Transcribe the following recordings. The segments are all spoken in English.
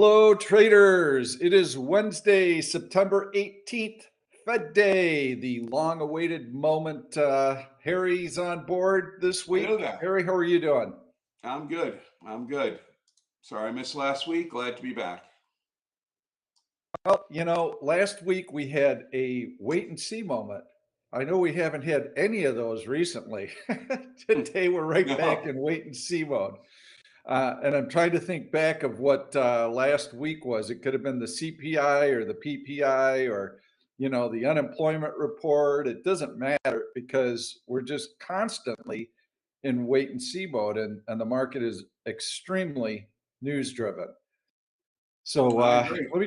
Hello, traders. It is Wednesday, September 18th, Fed Day, the long-awaited moment. Harry's on board this week. Hello there. Harry, how are you doing? I'm good. I'm good. Sorry I missed last week. Glad to be back. Well, last week we had a wait and see moment. I know we haven't had any of those recently. Today we're right back No. in wait and see mode. And I'm trying to think back of what last week was. It could have been the CPI or the PPI or, the unemployment report. It doesn't matter because we're just constantly in wait and see mode, and the market is extremely news driven. So I agree. let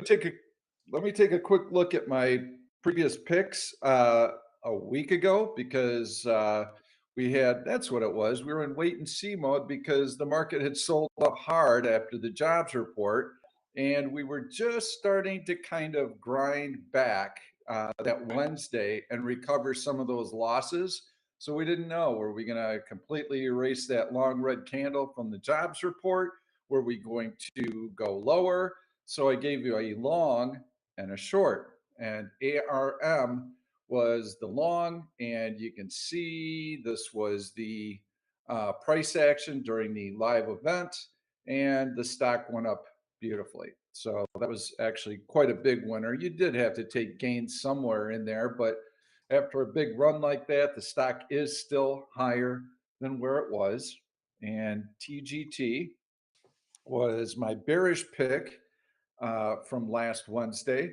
me take a quick look at my previous picks a week ago because that's what it was. We were in wait and see mode because the market had sold up hard after the jobs report, and we were just starting to kind of grind back that Wednesday and recover some of those losses. So we didn't know, were we going to completely erase that long red candle from the jobs report? Were we going to go lower? So I gave you a long and a short, and ARM was the long, and you can see this was the price action during the live event, and the stock went up beautifully. So that was actually quite a big winner. You did have to take gains somewhere in there, but after a big run like that, the stock is still higher than where it was. And TGT was my bearish pick from last Wednesday.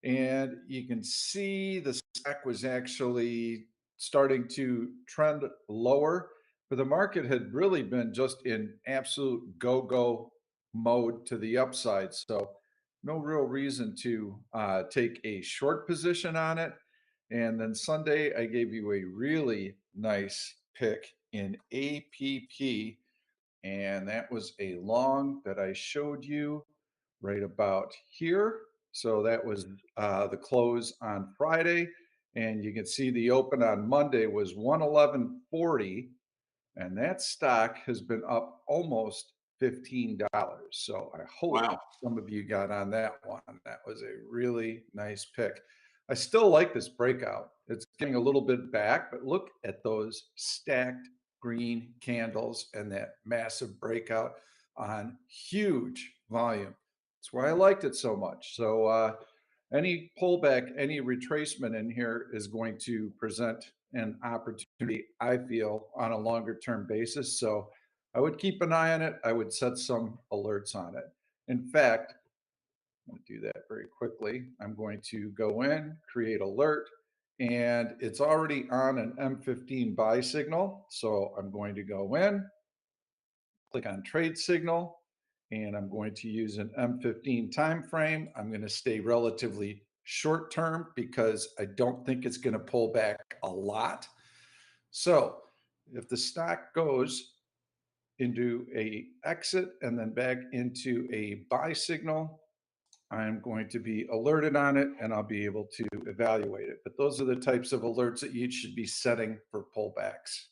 And you can see the stock was actually starting to trend lower, but the market had really been just in absolute go-go mode to the upside. So no real reason to take a short position on it. And then Sunday, I gave you a really nice pick in APP, and that was a long that I showed you right about here. So that was the close on Friday, and you can see the open on Monday was 111.40, and that stock has been up almost $15. So I hope Wow. some of you got on that one. That was a really nice pick. I still like this breakout. It's getting a little bit back, but look at those stacked green candles and that massive breakout on huge volume. That's why I liked it so much. So any pullback, any retracement in here is going to present an opportunity, I feel, on a longer term basis. So I would keep an eye on it. I would set some alerts on it. In fact, I'm going to do that very quickly. I'm going to go in, create alert, and it's already on an M15 buy signal. So I'm going to go in, click on trade signal, and I'm going to use an M15 time frame. I'm going to stay relatively short term because I don't think it's going to pull back a lot. So if the stock goes into a exit and then back into a buy signal, I'm going to be alerted on it and I'll be able to evaluate it. But those are the types of alerts that you should be setting for pullbacks.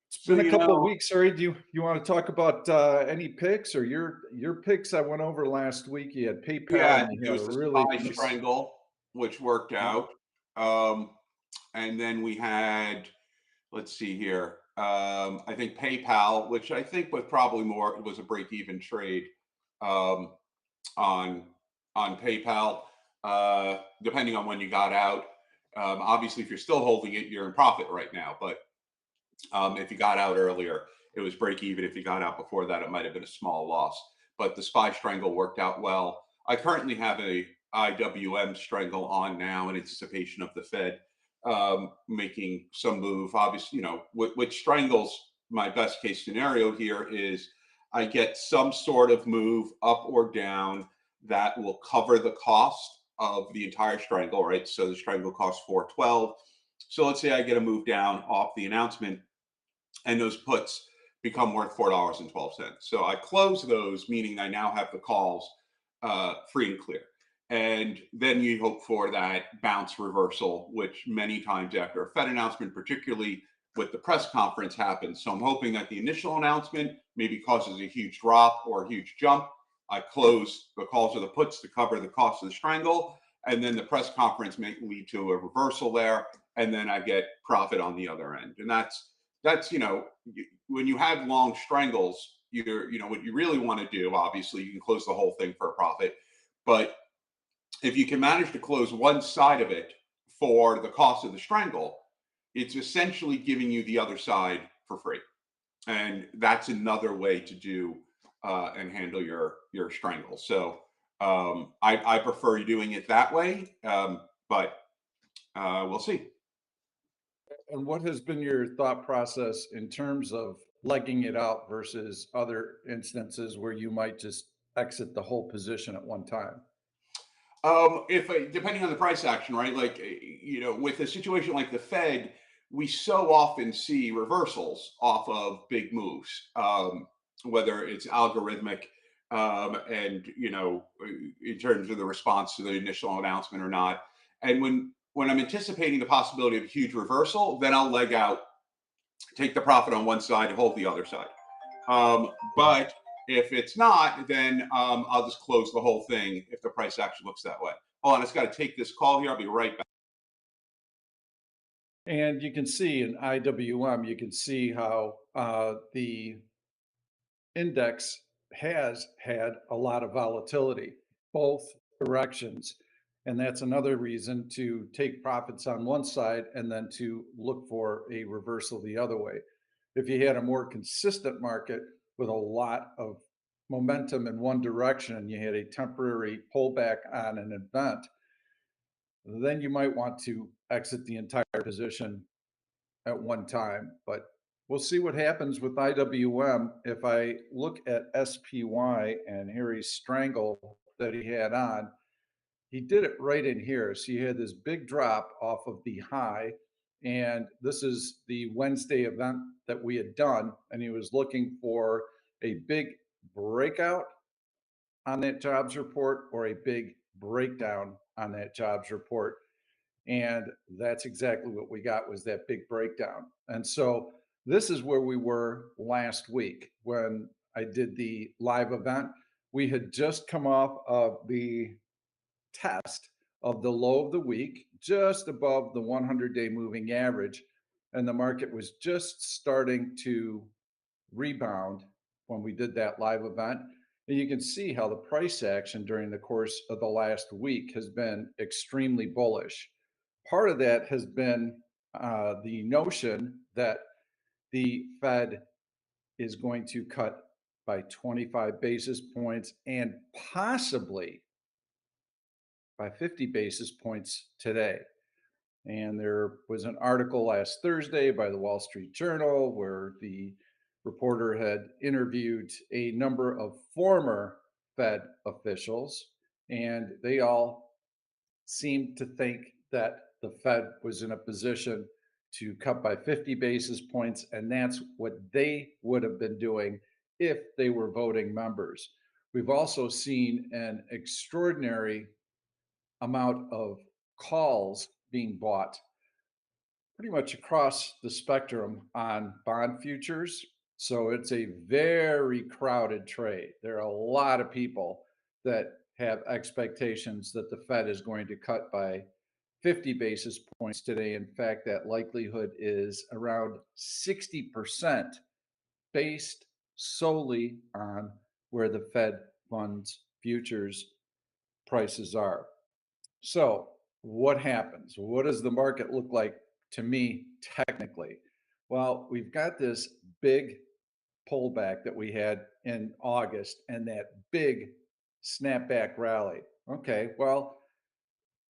It's So been a couple of weeks. Sorry, do you want to talk about any picks or your picks? I went over last week. You had PayPal yeah, and you it had was a the really spy nice. strangle, which worked out. And then we had, let's see here. I think PayPal, which I think was probably more, it was a break-even trade um, on PayPal, depending on when you got out. Obviously, if you're still holding it, you're in profit right now. But if you got out earlier, it was break even. If you got out before that, it might have been a small loss. But the SPY strangle worked out well. I currently have a IWM strangle on now in anticipation of the Fed making some move. Obviously, with strangles, my best case scenario here is I get some sort of move up or down that will cover the cost of the entire strangle, right? So the strangle costs 412. So let's say I get a move down off the announcement and those puts become worth $4.12. So I close those, meaning I now have the calls free and clear. And then you hope for that bounce reversal, which many times after a Fed announcement, particularly with the press conference, happens. So I'm hoping that the initial announcement maybe causes a huge drop or a huge jump. I close the calls or the puts to cover the cost of the strangle, and then the press conference may lead to a reversal there, and then I get profit on the other end. And that's when you have long strangles, what you really want to do. Obviously, you can close the whole thing for a profit, but if you can manage to close one side of it for the cost of the strangle, it's essentially giving you the other side for free. And that's another way to do and handle your strangle. So I prefer doing it that way, but we'll see. And what has been your thought process in terms of legging it out versus other instances where you might just exit the whole position at one time? If depending on the price action, right? Like with a situation like the Fed, we so often see reversals off of big moves, whether it's algorithmic and in terms of the response to the initial announcement or not. And when I'm anticipating the possibility of a huge reversal, then I'll leg out, take the profit on one side, hold the other side. But if it's not, then I'll just close the whole thing if the price action looks that way. Hold on, I just got to take this call here. I'll be right back. And you can see in IWM, you can see how the index has had a lot of volatility, both directions. And that's another reason to take profits on one side and then to look for a reversal the other way. If you had a more consistent market with a lot of momentum in one direction and you had a temporary pullback on an event, then you might want to exit the entire position at one time. But we'll see what happens with IWM. If I look at SPY and Harry's strangle that he had on, he did it right in here. So you had this big drop off of the high. And this is the Wednesday event that we had done. And he was looking for a big breakout on that jobs report or a big breakdown on that jobs report. And that's exactly what we got, was that big breakdown. And so this is where we were last week when I did the live event. We had just come off of the test of the low of the week, just above the 100-day moving average. And the market was just starting to rebound when we did that live event. And you can see how the price action during the course of the last week has been extremely bullish. Part of that has been the notion that the Fed is going to cut by 25 basis points and possibly by 50 basis points today. And there was an article last Thursday by the Wall Street Journal where the reporter had interviewed a number of former Fed officials, and they all seemed to think that the Fed was in a position to cut by 50 basis points, and that's what they would have been doing if they were voting members. We've also seen an extraordinary amount of calls being bought pretty much across the spectrum on bond futures. So it's a very crowded trade. There are a lot of people that have expectations that the Fed is going to cut by 50 basis points today. In fact, that likelihood is around 60% based solely on where the Fed funds futures prices are. So, what happens? What does the market look like to me technically? Well, we've got this big pullback that we had in August and that big snapback rally. Okay, well,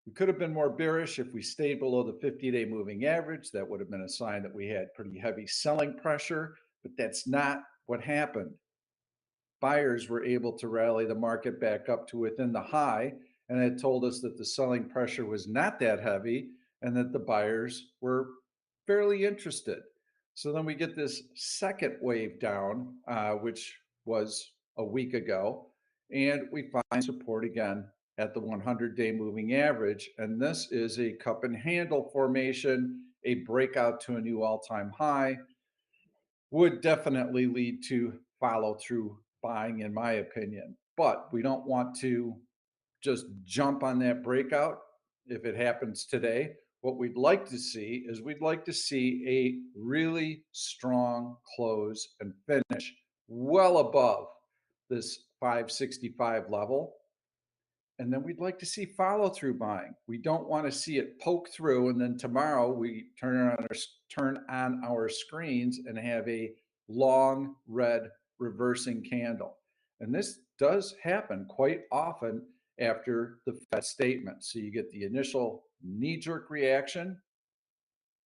we could have been more bearish if we stayed below the 50-day moving average. That would have been a sign that we had pretty heavy selling pressure, but that's not what happened. Buyers were able to rally the market back up to within the high, and it told us that the selling pressure was not that heavy and that the buyers were fairly interested. So then we get this second wave down, which was a week ago, and we find support again at the 100-day moving average. And this is a cup and handle formation, a breakout to a new all-time high, would definitely lead to follow through buying, in my opinion. but we don't want to just jump on that breakout if it happens today. What we'd like to see is we'd like to see a really strong close and finish well above this 565 level. And then we'd like to see follow through buying. We don't want to see it poke through and then tomorrow we turn on our screens and have a long red reversing candle. And this does happen quite often after the Fed statement. So you get the initial knee-jerk reaction,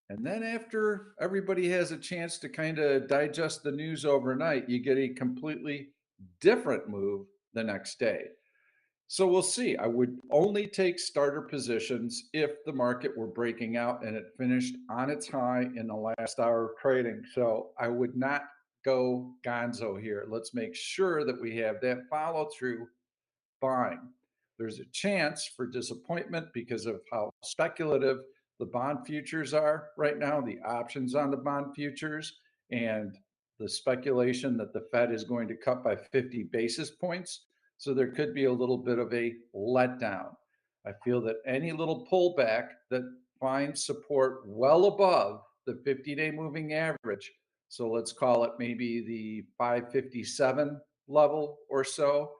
and then after everybody has a chance to kind of digest the news overnight, you get a completely different move the next day. So we'll see. I would only take starter positions if the market were breaking out and it finished on its high in the last hour of trading. So I would not go gonzo here. Let's make sure that we have that follow through buying. There's a chance for disappointment because of how speculative the bond futures are right now, the options on the bond futures, and the speculation that the Fed is going to cut by 50 basis points. So there could be a little bit of a letdown. I feel that any little pullback that finds support well above the 50-day moving average, so let's call it maybe the 557 level or so,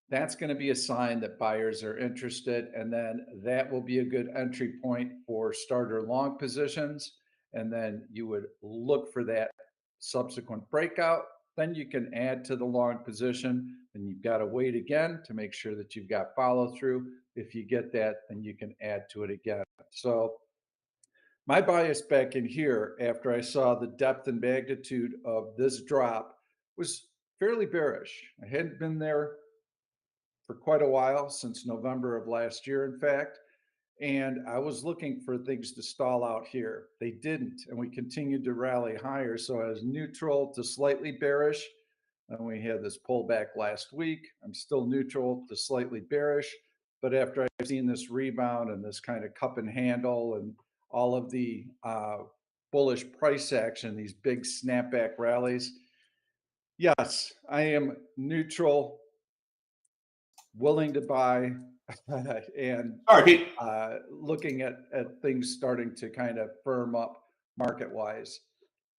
that's going to be a sign that buyers are interested. And then that will be a good entry point for starter long positions. And then you would look for that subsequent breakout. Then you can add to the long position, and you've got to wait again to make sure that you've got follow through. If you get that, then you can add to it again. So my bias back in here after I saw the depth and magnitude of this drop was fairly bearish. I hadn't been there for quite a while, since November of last year, in fact. And I was looking for things to stall out here. They didn't, and we continued to rally higher. So I was neutral to slightly bearish. And we had this pullback last week. I'm still neutral to slightly bearish. But after I've seen this rebound and this kind of cup and handle and all of the bullish price action, these big snapback rallies, yes, I am neutral, willing to buy, and Sorry, Pete. looking at things starting to kind of firm up market wise.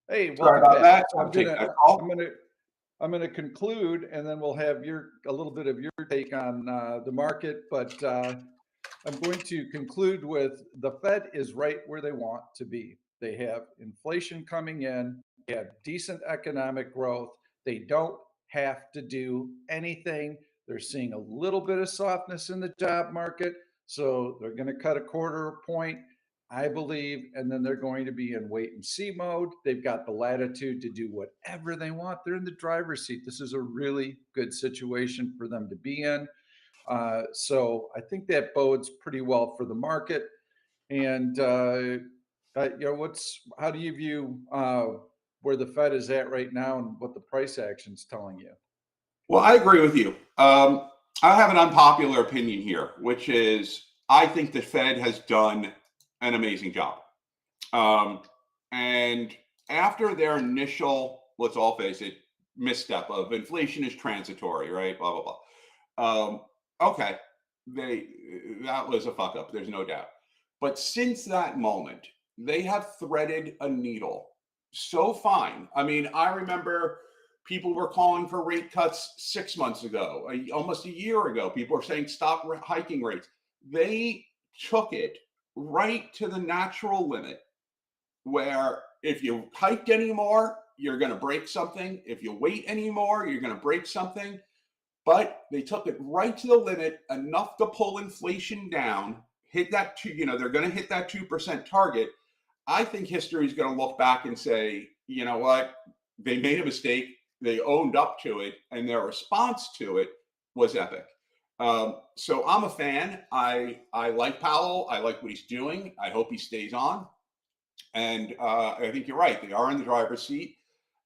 Hey, Sorry welcome about back. that. So I'll take that call. I'm gonna conclude, and then we'll have a little bit of your take on the market. But I'm going to conclude with the Fed is right where they want to be. They have inflation coming in. They have decent economic growth. They don't have to do anything. They're seeing a little bit of softness in the job market. So they're going to cut a quarter point, I believe, and then they're going to be in wait and see mode. They've got the latitude to do whatever they want. They're in the driver's seat. This is a really good situation for them to be in. So I think that bodes pretty well for the market. And how do you view where the Fed is at right now and what the price action is telling you? Well, I agree with you. I have an unpopular opinion here, which is I think the Fed has done an amazing job. And after their initial, let's all face it, misstep of inflation is transitory, right? Blah, blah, blah. Okay, that was a fuck up. There's no doubt. But since that moment, they have threaded a needle so fine. I mean, I remember people were calling for rate cuts 6 months ago, almost a year ago. People were saying stop hiking rates. They took it right to the natural limit where if you hiked anymore, you're going to break something. If you wait anymore, you're going to break something. But they took it right to the limit, enough to pull inflation down, hit that they're going to hit that 2% target. I think history is going to look back and say, you know what, they made a mistake. They owned up to it, and their response to it was epic. So I'm a fan. I like Powell. I like what he's doing. I hope he stays on. And I think you're right. They are in the driver's seat.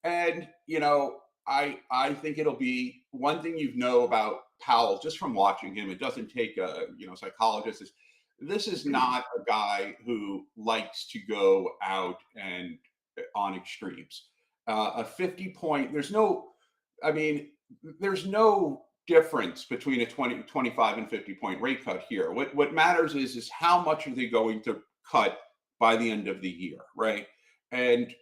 And, I think it'll be one thing you know about Powell just from watching him. It doesn't take a psychologist. This is not a guy who likes to go out and on extremes. A 50 point. There's no difference between a 20, 25 and 50 point rate cut here. What matters is how much are they going to cut by the end of the year, right? And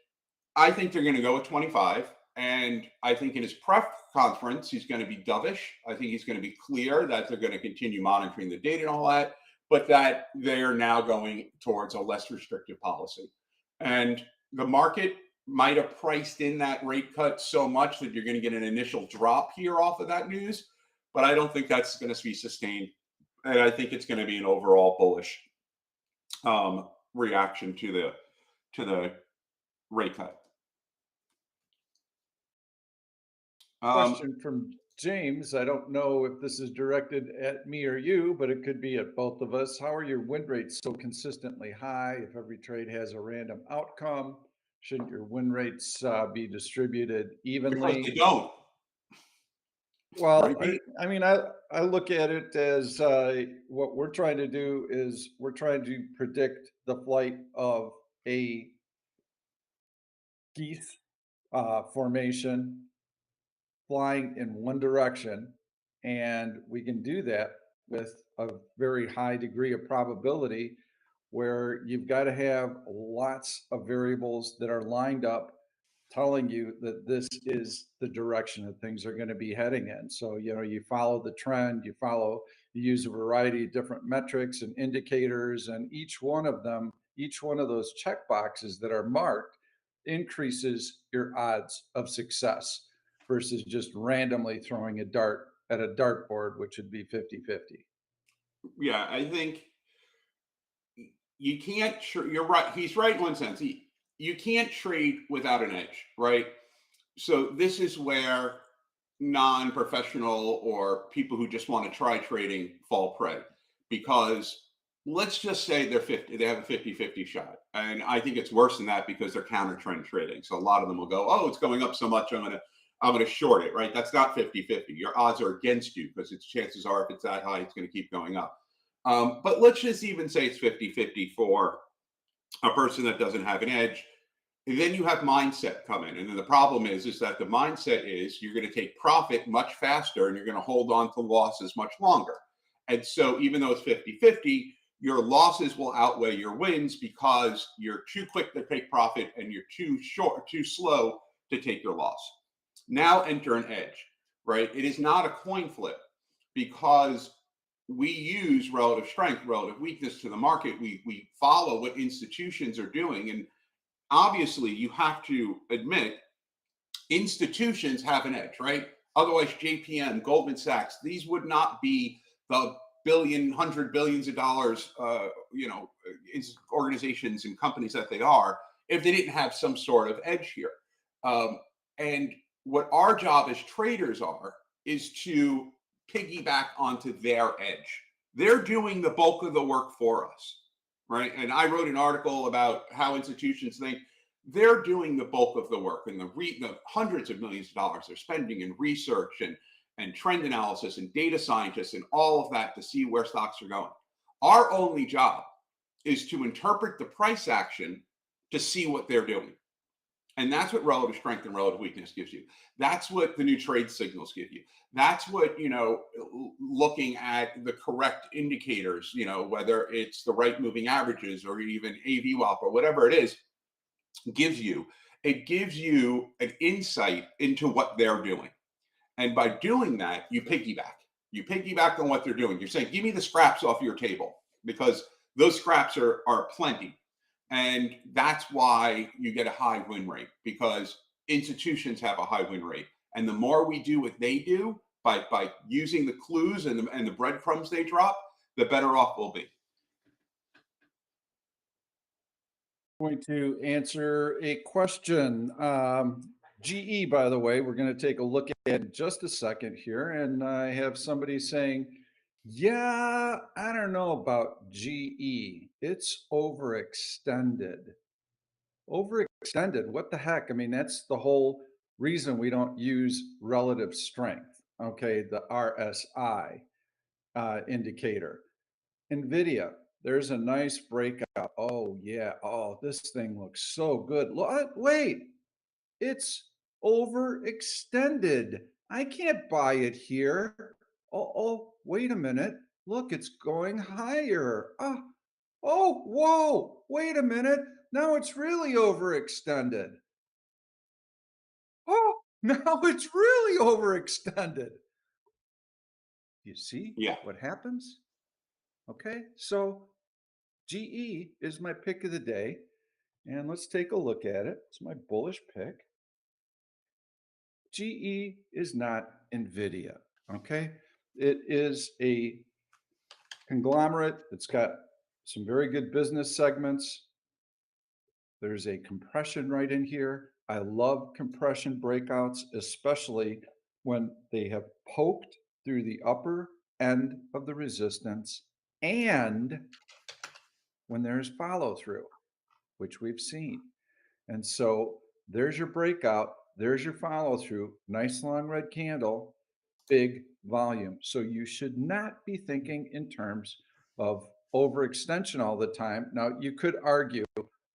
I think they're going to go at 25. And I think in his press conference, he's going to be dovish. I think he's going to be clear that they're going to continue monitoring the data and all that, but that they're now going towards a less restrictive policy. And the market might have priced in that rate cut so much that you're going to get an initial drop here off of that news, but I don't think that's going to be sustained. And I think it's going to be an overall bullish reaction to the rate cut. Question from James. I don't know if this is directed at me or you, but it could be at both of us. How are your win rates so consistently high? If every trade has a random outcome, shouldn't your win rates be distributed Because evenly? they don't. Well, Right? I mean, I look at it as what we're trying to do is we're trying to predict the flight of a geese formation flying in one direction, and we can do that with a very high degree of probability where you've got to have lots of variables that are lined up telling you that this is the direction that things are going to be heading in. So, you know, you follow the trend, you use a variety of different metrics and indicators, and each one of them, each one of those check boxes that are marked increases your odds of success versus just randomly throwing a dart at a dartboard, which would be 50-50. Yeah, I think you can't. You're right. He's right in one sense. You can't trade without an edge, right? So this is where non-professional or people who just want to try trading fall prey, because let's just say they have a 50-50 shot. And I think it's worse than that because they're counter trend trading. So a lot of them will go, oh, it's going up so much, I'm gonna short it, right? That's not 50-50. Your odds are against you because its chances are if it's that high, it's going to keep going up. But let's just even say it's 50-50 for a person that doesn't have an edge. And then you have mindset come in. And then the problem is that the mindset is you're going to take profit much faster and you're going to hold on to losses much longer. And so even though it's 50-50, your losses will outweigh your wins because you're too quick to take profit and you're too slow to take your loss. Now enter an edge, right? It is not a coin flip because we use relative strength, relative weakness to the market. We follow what institutions are doing. And obviously, you have to admit institutions have an edge, right? Otherwise, JPM, Goldman Sachs, these would not be the hundred billions of dollars, organizations and companies that they are if they didn't have some sort of edge here. And what our job as traders is to piggyback onto their edge. They're doing the bulk of the work for us, right? And I wrote an article about how institutions think they're doing the bulk of the work and the hundreds of millions of dollars they're spending in research and trend analysis and data scientists and all of that to see where stocks are going. Our only job is to interpret the price action to see what they're doing. And that's what relative strength and relative weakness gives you. That's what the new trade signals give you. That's what, looking at the correct indicators, whether it's the right moving averages or even AVWAP or whatever it is, gives you. It gives you an insight into what they're doing. And by doing that, you piggyback. You piggyback on what they're doing. You're saying, give me the scraps off your table because those scraps are plenty. And that's why you get a high win rate because institutions have a high win rate. And the more we do what they do by using the clues and the breadcrumbs they drop, the better off we'll be. Going to answer a question. GE, by the way, we're going to take a look at in just a second here. And I have somebody saying, yeah, I don't know about GE. It's overextended. Overextended? What the heck? I mean, that's the whole reason we don't use relative strength, okay, the RSI indicator. NVIDIA, there's a nice breakout. Oh, yeah. Oh, this thing looks so good. Wait, it's overextended. I can't buy it here. Oh, wait a minute. Look, it's going higher. Oh, whoa, wait a minute. Now it's really overextended. Oh, now it's really overextended. You see Yeah. what happens? Okay, so GE is my pick of the day. And let's take a look at it. It's my bullish pick. GE is not NVIDIA. Okay, it is a conglomerate that's got some very good business segments. There's a compression right in here. I love compression breakouts, especially when they have poked through the upper end of the resistance and when there's follow through, which we've seen. And so there's your breakout, there's your follow through, nice long red candle, big volume. So you should not be thinking in terms of overextension all the time. Now, you could argue,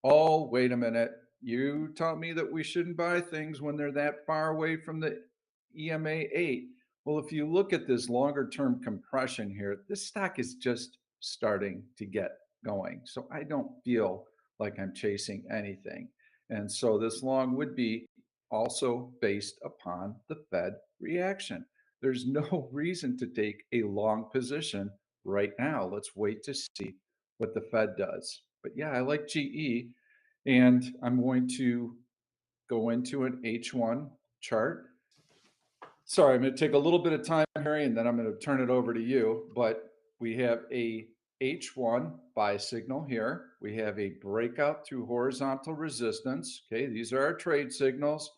oh, wait a minute, you taught me that we shouldn't buy things when they're that far away from the EMA 8. Well, if you look at this longer term compression here, this stock is just starting to get going. So I don't feel like I'm chasing anything. And so this long would be also based upon the Fed reaction. There's no reason to take a long position right now. Let's wait to see what the Fed does. But yeah, I like GE, and I'm going to go into an H1 chart. Sorry, I'm going to take a little bit of time, Harry, and then I'm going to turn it over to you. But we have a H1 buy signal here. We have a breakout through horizontal resistance. Okay, these are our trade signals.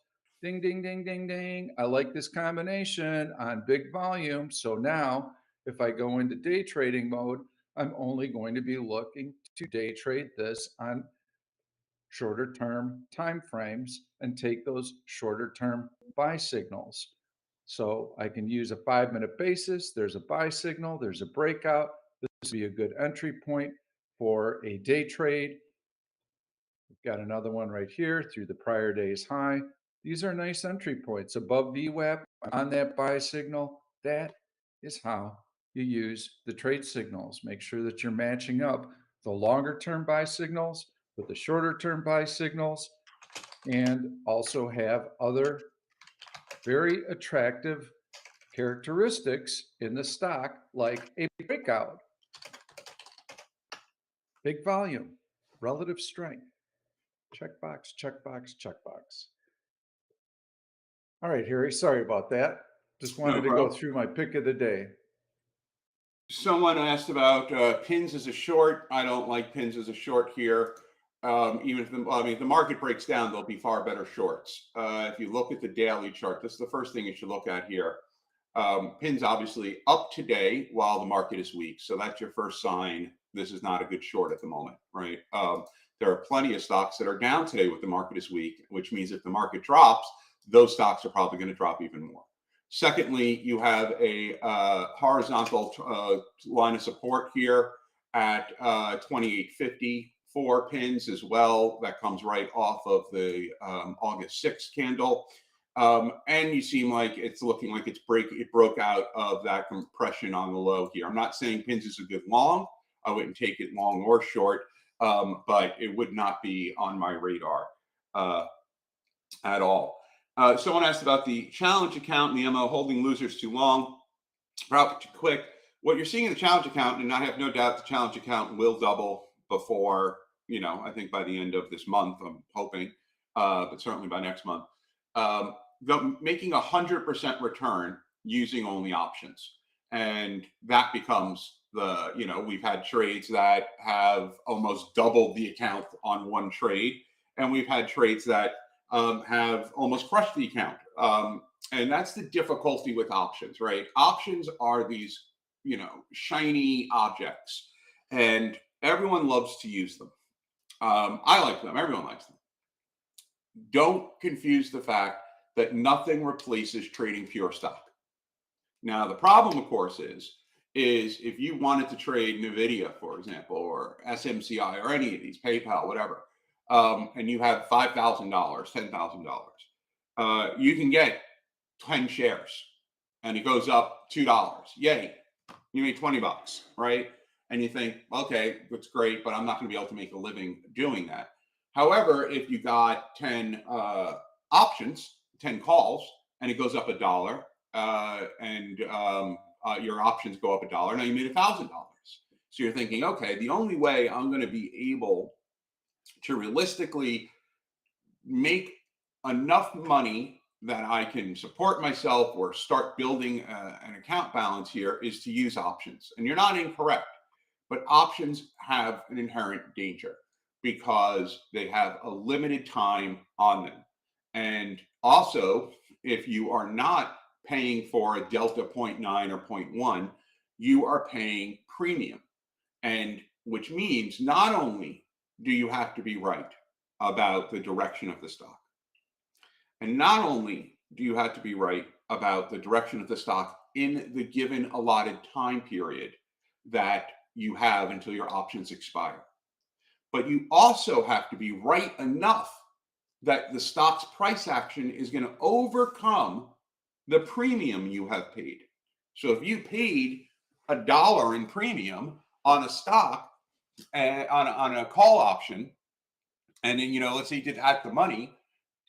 Ding, ding, ding, ding, ding. I like this combination on big volume. So now if I go into day trading mode, I'm only going to be looking to day trade this on shorter term time frames and take those shorter term buy signals. So I can use a 5-minute basis. There's a buy signal, there's a breakout. This would be a good entry point for a day trade. We've got another one right here through the prior day's high. These are nice entry points above VWAP on that buy signal. That is how you use the trade signals. Make sure that you're matching up the longer term buy signals with the shorter term buy signals, and also have other very attractive characteristics in the stock, like a breakout, big volume, relative strength. Checkbox, checkbox, checkbox. All right, Harry, sorry about that. Just wanted No to go problem. through my pick of the day. Someone asked about pins as a short. I don't like pins as a short here. Even if the market breaks down, there'll be far better shorts. If you look at the daily chart, this is the first thing you should look at here. Pins obviously up today while the market is weak. So that's your first sign. This is not a good short at the moment, right? There are plenty of stocks that are down today with the market is weak, which means if the market drops, those stocks are probably going to drop even more. Secondly, you have a horizontal line of support here at 2850 for pins as well. That comes right off of the August 6th candle. And you seem like it's looking like it broke out of that compression on the low here. I'm not saying pins is a good long. I wouldn't take it long or short, but it would not be on my radar at all. Someone asked about the challenge account and the MO holding losers too long, probably too quick. What you're seeing in the challenge account, and I have no doubt the challenge account will double before, I think by the end of this month, I'm hoping, but certainly by next month. Making 100% return using only options. And that becomes we've had trades that have almost doubled the account on one trade. And we've had trades that have almost crushed the account. And that's the difficulty with options, right? Options are these, shiny objects, and everyone loves to use them. I like them. Everyone likes them. Don't confuse the fact that nothing replaces trading pure stock. Now, the problem, of course, is if you wanted to trade NVIDIA, for example, or SMCI, or any of these, PayPal, whatever, and you have $5,000, $10,000, you can get 10 shares and it goes up $2. Yay, you made 20 bucks, right? And you think, okay, that's great, but I'm not going to be able to make a living doing that. However, if you got 10 options, 10 calls, and it goes up $1, and your options go up $1, now you made $1,000. So you're thinking, okay, the only way I'm going to be able to realistically make enough money that I can support myself or start building an account balance here is to use options. And you're not incorrect, but options have an inherent danger because they have a limited time on them. And also, if you are not paying for a delta 0.9 or 0.1, you are paying premium. And which means not only do you have to be right about the direction of the stock, and not only do you have to be right about the direction of the stock in the given allotted time period that you have until your options expire, but you also have to be right enough that the stock's price action is going to overcome the premium you have paid. So if you paid $1 in premium on a stock, on a call option, and then, let's say you did at the money,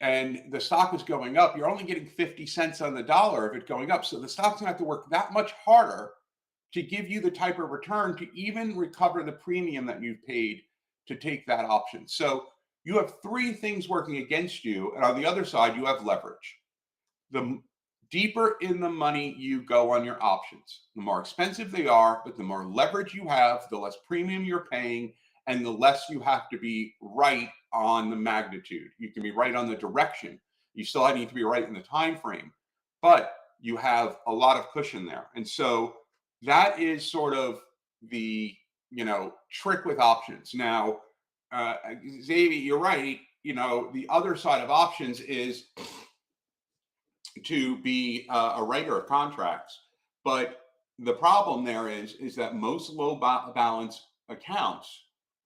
and the stock is going up, you're only getting 50 cents on the dollar of it going up. So the stock's going to have to work that much harder to give you the type of return to even recover the premium that you've paid to take that option. So you have three things working against you. And on the other side, you have leverage. The deeper in the money you go on your options, the more expensive they are, but the more leverage you have, the less premium you're paying, and the less you have to be right on the magnitude. You can be right on the direction. You still need to be right in the time frame, but you have a lot of cushion there. And so that is sort of the trick with options. Now, Xavier, you're right. The other side of options is to be a writer of contracts, but the problem there is that most low balance accounts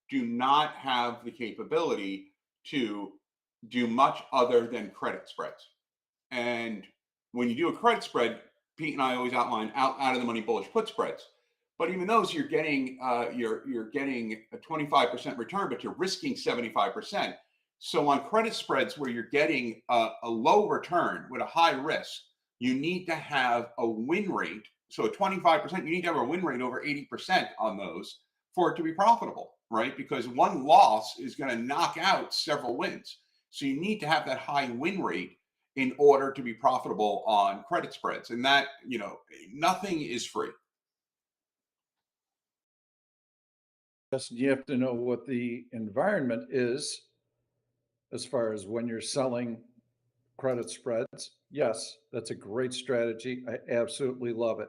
do not have the capability to do much other than credit spreads. And when you do a credit spread, Pete and I always outline out of the money bullish put spreads. But even those, you're getting you're getting a 25% return, but you're risking 75%. So on credit spreads where you're getting a low return with a high risk, you need to have a win rate. So at 25%, you need to have a win rate over 80% on those for it to be profitable, right? Because one loss is going to knock out several wins. So you need to have that high win rate in order to be profitable on credit spreads. And that, nothing is free. Yes, you have to know what the environment is as far as when you're selling credit spreads. Yes, that's a great strategy. I absolutely love it.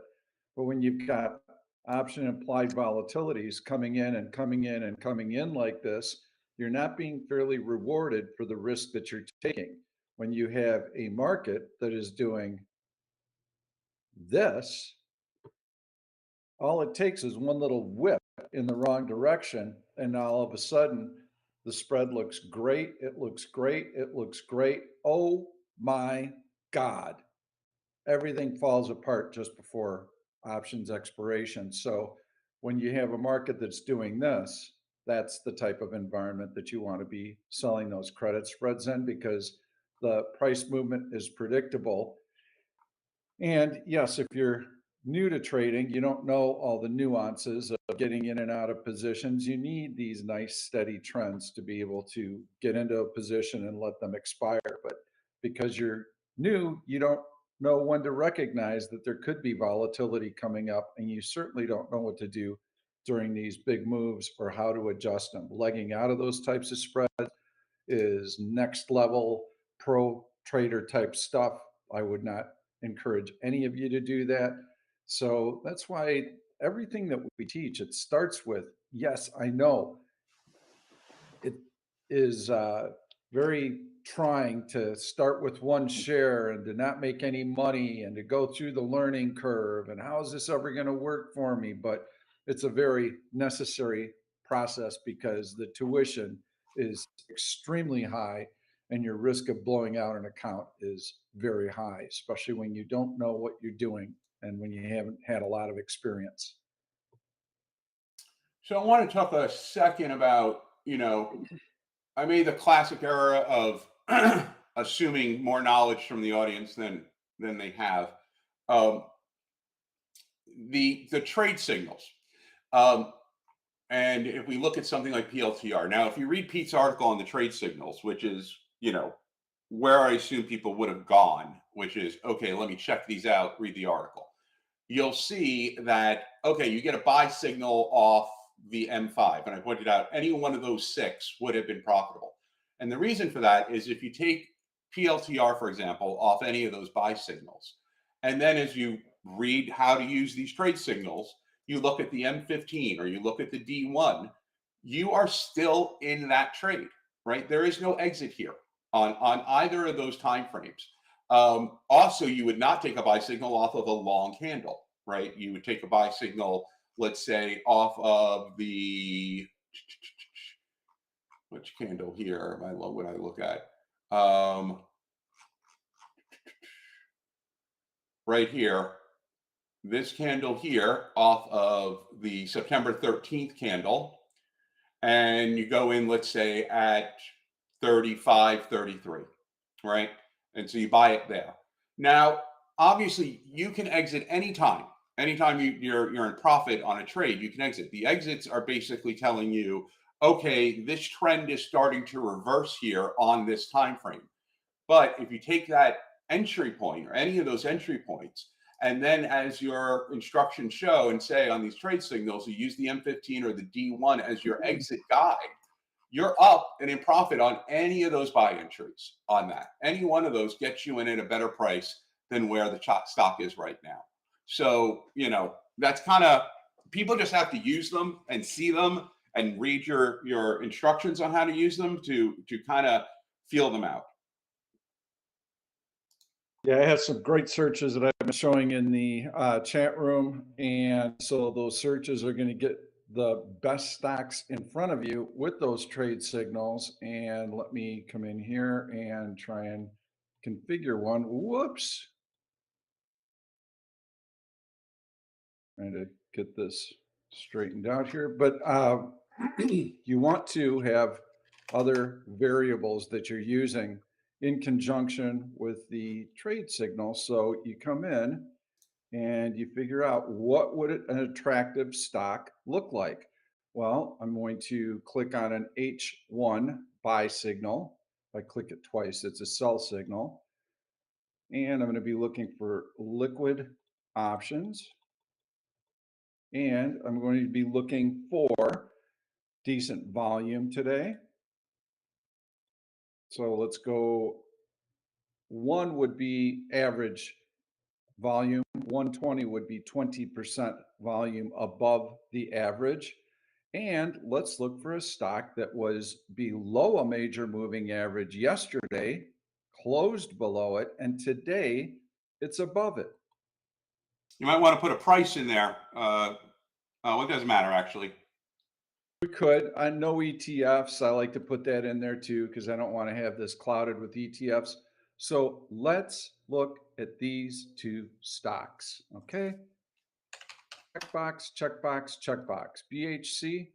But when you've got option implied volatilities coming in and coming in and coming in like this, you're not being fairly rewarded for the risk that you're taking. When you have a market that is doing this, all it takes is one little whip in the wrong direction, and now all of a sudden the spread looks great. It looks great. It looks great. Oh my God. Everything falls apart just before options expiration. So when you have a market that's doing this, that's the type of environment that you want to be selling those credit spreads in, because the price movement is predictable. And yes, if you're new to trading, you don't know all the nuances of getting in and out of positions. You need these nice steady trends to be able to get into a position and let them expire. But because you're new, you don't know when to recognize that there could be volatility coming up, and you certainly don't know what to do during these big moves or how to adjust them. Legging out of those types of spreads is next level pro trader type stuff. I would not encourage any of you to do that. So that's why everything that we teach, it starts with, yes, I know it is very trying to start with one share and to not make any money and to go through the learning curve and how is this ever going to work for me? But it's a very necessary process because the tuition is extremely high, and your risk of blowing out an account is very high, especially when you don't know what you're doing and when you haven't had a lot of experience. So I want to talk a second about, I made the classic error of assuming more knowledge from the audience than they have. Um, the trade signals. Um, and if we look at something like PLTR, now if you read Pete's article on the trade signals, which is where I assume people would have gone, which is okay, let me check these out, read the article. You'll see that okay, you get a buy signal off the M5, and I pointed out any one of those 6 would have been profitable. And the reason for that is if you take PLTR, for example, off any of those buy signals, and then as you read how to use these trade signals, you look at the M15 or you look at the D1, you are still in that trade, right? There is no exit here on either of those time frames. Also, you would not take a buy signal off of a long candle, right? You would take a buy signal, let's say, off of the which candle here? What would I look at? Right here, this candle here off of the September 13th candle, and you go in, let's say, at 35.33, right? And so you buy it there. Now, obviously, you can exit anytime. Anytime you're in profit on a trade, you can exit. The exits are basically telling you, okay, this trend is starting to reverse here on this time frame. But if you take that entry point or any of those entry points, and then as your instructions show and say on these trade signals, you use the M15 or the D1 as your exit guide, you're up and in profit on any of those buy entries on that. Any one of those gets you in at a better price than where the stock is right now. So, that's kind of, people just have to use them and see them and read your instructions on how to use them to kind of feel them out. Yeah, I have some great searches that I've been showing in the chat room. And so those searches are going to get the best stocks in front of you with those trade signals. And let me come in here and try and configure one. Whoops. Trying to get this straightened out here. But you want to have other variables that you're using in conjunction with the trade signal. So you come in and you figure out what would an attractive stock look like. Well, I'm going to click on an H1 buy signal. If I click it twice, it's a sell signal. And I'm going to be looking for liquid options. And I'm going to be looking for decent volume today. So let's go. 1 would be average volume. 120 would be 20% volume above the average. And let's look for a stock that was below a major moving average yesterday, closed below it, and today it's above it. You might want to put a price in there. It doesn't matter, actually. We could. I know ETFs. I like to put that in there too because I don't want to have this clouded with ETFs. So let's look at these 2 stocks. Okay. Checkbox, checkbox, checkbox. BHC.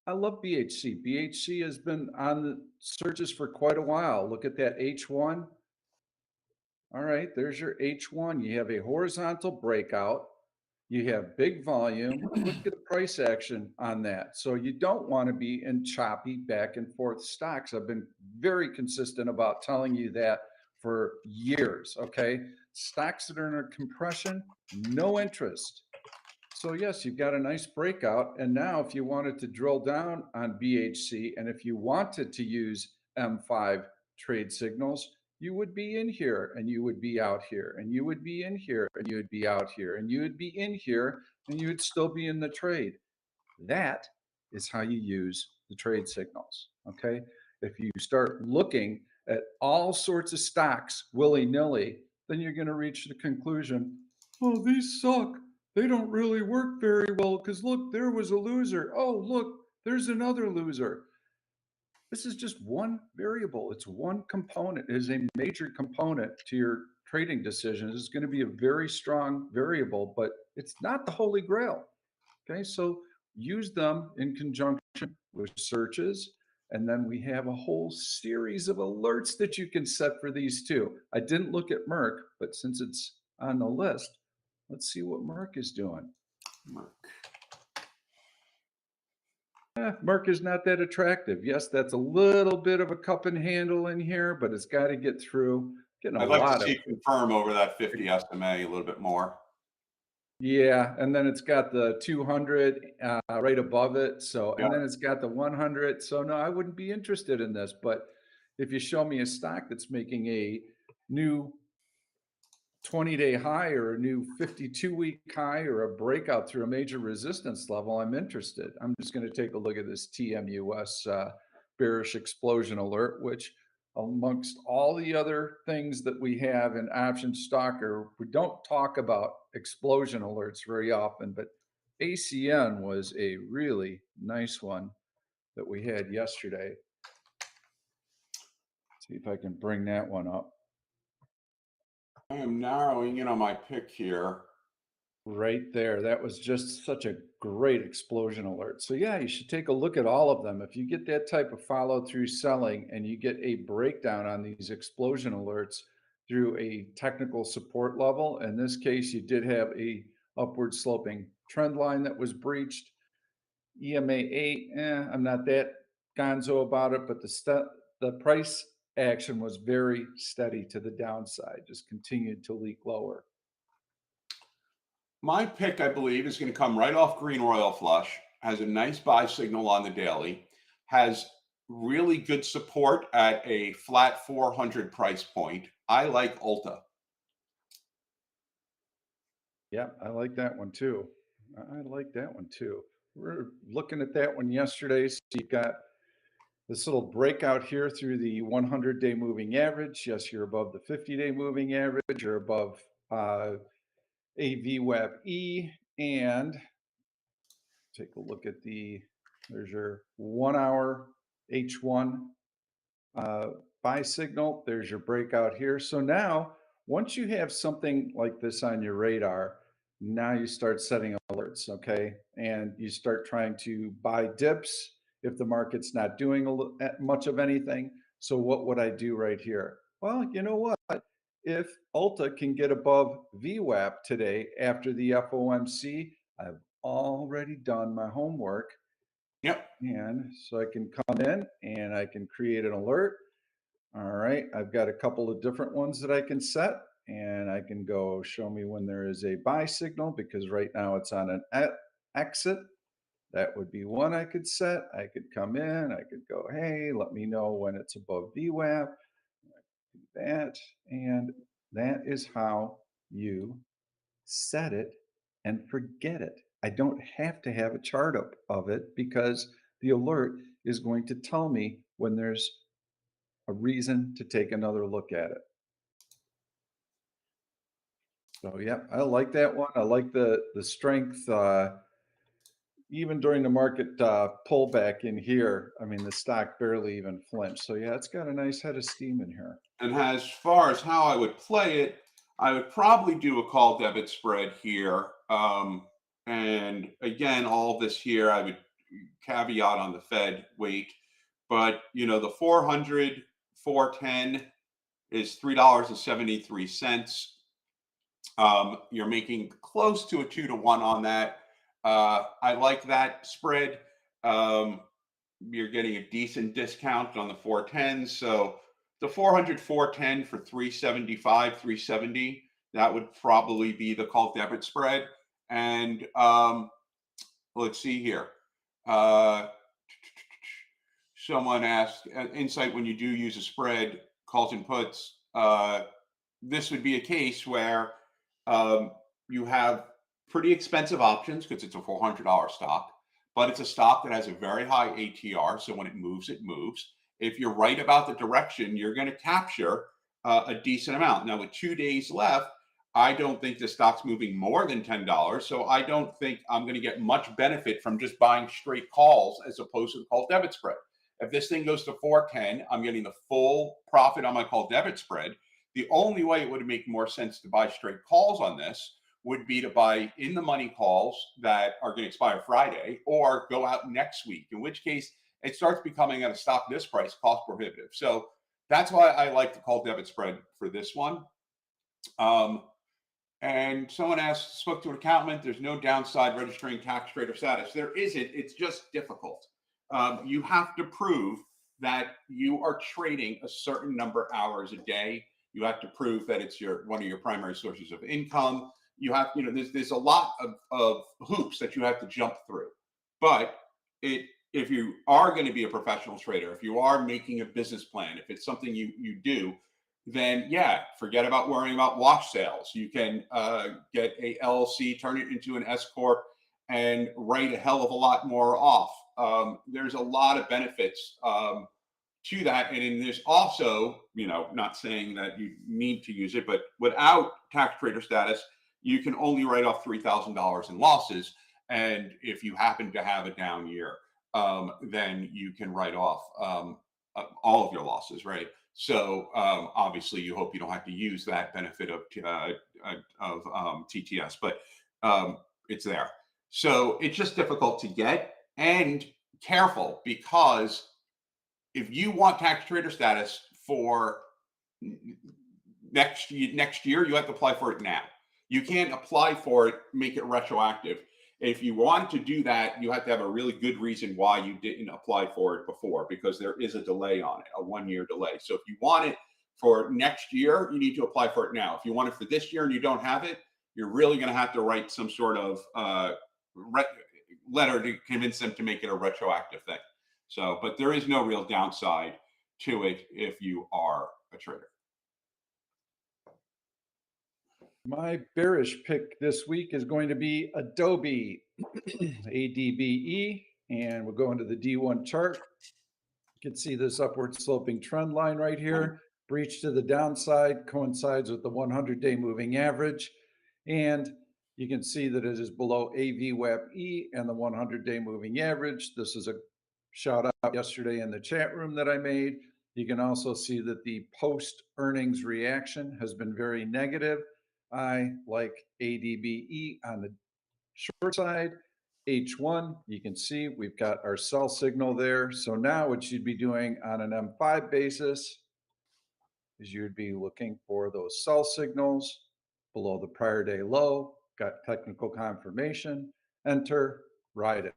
I love BHC. BHC has been on the searches for quite a while. Look at that H1. All right, there's your H1. You have a horizontal breakout. You have big volume. Look at the price action on that. So you don't want to be in choppy back and forth stocks. I've been very consistent about telling you that for years. Okay. Stocks that are in a compression, no interest. So yes, you've got a nice breakout. And now if you wanted to drill down on BHC and if you wanted to use M5 trade signals, you would be in here and you would be out here and you would be in here and you would be out here and you would be in here and you would still be in the trade. That is how you use the trade signals. Okay. If you start looking at all sorts of stocks willy-nilly, then you're going to reach the conclusion, oh, these suck. They don't really work very well because look, there was a loser. Oh, look, there's another loser. This is just one variable. It's one component. It is a major component to your trading decisions. It's going to be a very strong variable, but it's not the holy grail. Okay, so use them in conjunction with searches. And then we have a whole series of alerts that you can set for these too. I didn't look at Merck, but since it's on the list, let's see what Merck is doing. Merck is not that attractive. Yes, that's a little bit of a cup and handle in here, but it's got to get through. Getting a I'd like to lot see of, it confirm over that 50 SMA a little bit more. yeah, and then it's got the 200 right above it. So, Yeah. and then it's got the 100. So, no, I wouldn't be interested in this. But if you show me a stock that's making a new 20-day high or a new 52-week high or a breakout through a major resistance level, I'm interested. I'm just going to take a look at this TMUS bearish explosion alert, which amongst all the other things that we have in option stalker, we don't talk about explosion alerts very often, but ACN was a really nice one that we had yesterday. See if I can bring that one up. I am narrowing in on my pick here. Right there. That was just such a great explosion alert. So yeah, you should take a look at all of them. If you get that type of follow through selling and you get a breakdown on these explosion alerts through a technical support level, in this case, you did have a upward sloping trend line that was breached. EMA 8, I'm not that gonzo about it, but the price action was very steady to the downside, just continued to leak lower. My pick, I believe, is going to come right off green royal flush, has a nice buy signal on the daily, has really good support at a flat 400 price point. I like Ulta. Yeah, I like that one too. I like that one too. We're looking at that one yesterday. So you got this little breakout here through the 100-day moving average. Yes, you're above the 50-day moving average. You're above a VWAP E, and take a look at there's your 1 hour H1 buy signal. There's your breakout here. So now, once you have something like this on your radar, now you start setting alerts, okay? And you start trying to buy dips if the market's not doing much of anything. So what would I do right here? Well, you know what? If Ulta can get above VWAP today after the FOMC, I've already done my homework. Yep. And so I can come in and I can create an alert. All right, I've got a couple of different ones that I can set, and I can go show me when there is a buy signal, because right now it's on an exit. That would be one I could set. I could come in, I could go, hey, let me know when it's above VWAP. That, and that is how you set it and forget it. I don't have to have a chart up of it, because the alert is going to tell me when there's a reason to take another look at it. So yeah, I like that one. I like the strength. Even during the market pullback in here, I mean, the stock barely even flinched. So yeah, it's got a nice head of steam in here. And as far as how I would play it, I would probably do a call debit spread here. And again, all this here, I would caveat on the Fed wait. But, you know, the 400, 410 is $3.73. You're making close to a 2-to-1 on that. I like that spread. You're getting a decent discount on the 410. So the 400, 410 for 375, 370, that would probably be the call debit spread. And let's see here. Someone asked, insight when you do use a spread, calls and puts, this would be a case where you have pretty expensive options because it's a $400 stock, but it's a stock that has a very high ATR. So when it moves, it moves. If you're right about the direction, you're going to capture a decent amount. Now, with 2 days left, I don't think the stock's moving more than $10. So I don't think I'm going to get much benefit from just buying straight calls as opposed to the call debit spread. If this thing goes to 410, I'm getting the full profit on my call debit spread. The only way it would make more sense to buy straight calls on this would be to buy in the money calls that are going to expire Friday, or go out next week, in which case it starts becoming at a stock this price cost prohibitive. So that's why I like the call debit spread for this one. And someone asked, spoke to an accountant, there's no downside registering tax trader status. There isn't, it's just difficult. You have to prove that you are trading a certain number of hours a day. You have to prove that it's one of your primary sources of income. You have, there's a lot of hoops that you have to jump through. But if you are going to be a professional trader, if you are making a business plan, if it's something you do, then yeah, forget about worrying about wash sales. You can get a LLC, turn it into an S corp, and write a hell of a lot more off. There's a lot of benefits to that, and then there's also, not saying that you need to use it, but without tax trader status, you can only write off $3,000 in losses, and if you happen to have a down year, then you can write off all of your losses, right? So obviously, you hope you don't have to use that benefit of TTS, but it's there. So it's just difficult to get, and careful, because if you want tax trader status for next year, you have to apply for it now. You can't apply for it, make it retroactive. If you want to do that, you have to have a really good reason why you didn't apply for it before, because there is a delay on it, a 1-year delay. So if you want it for next year, you need to apply for it now. If you want it for this year and you don't have it, you're really going to have to write some sort of letter to convince them to make it a retroactive thing. So, but there is no real downside to it if you are a trader. My bearish pick this week is going to be Adobe, ADBE, and we'll go into the D1 chart. You can see this upward sloping trend line right here. Breach to the downside coincides with the 100-day moving average, and you can see that it is below AVWAP-E and the 100-day moving average. This is a shout out yesterday in the chat room that I made. You can also see that the post-earnings reaction has been very negative. I like ADBE on the short side. H1, you can see we've got our sell signal there. So now what you'd be doing on an M5 basis is you'd be looking for those sell signals below the prior day low, got technical confirmation, enter, ride it.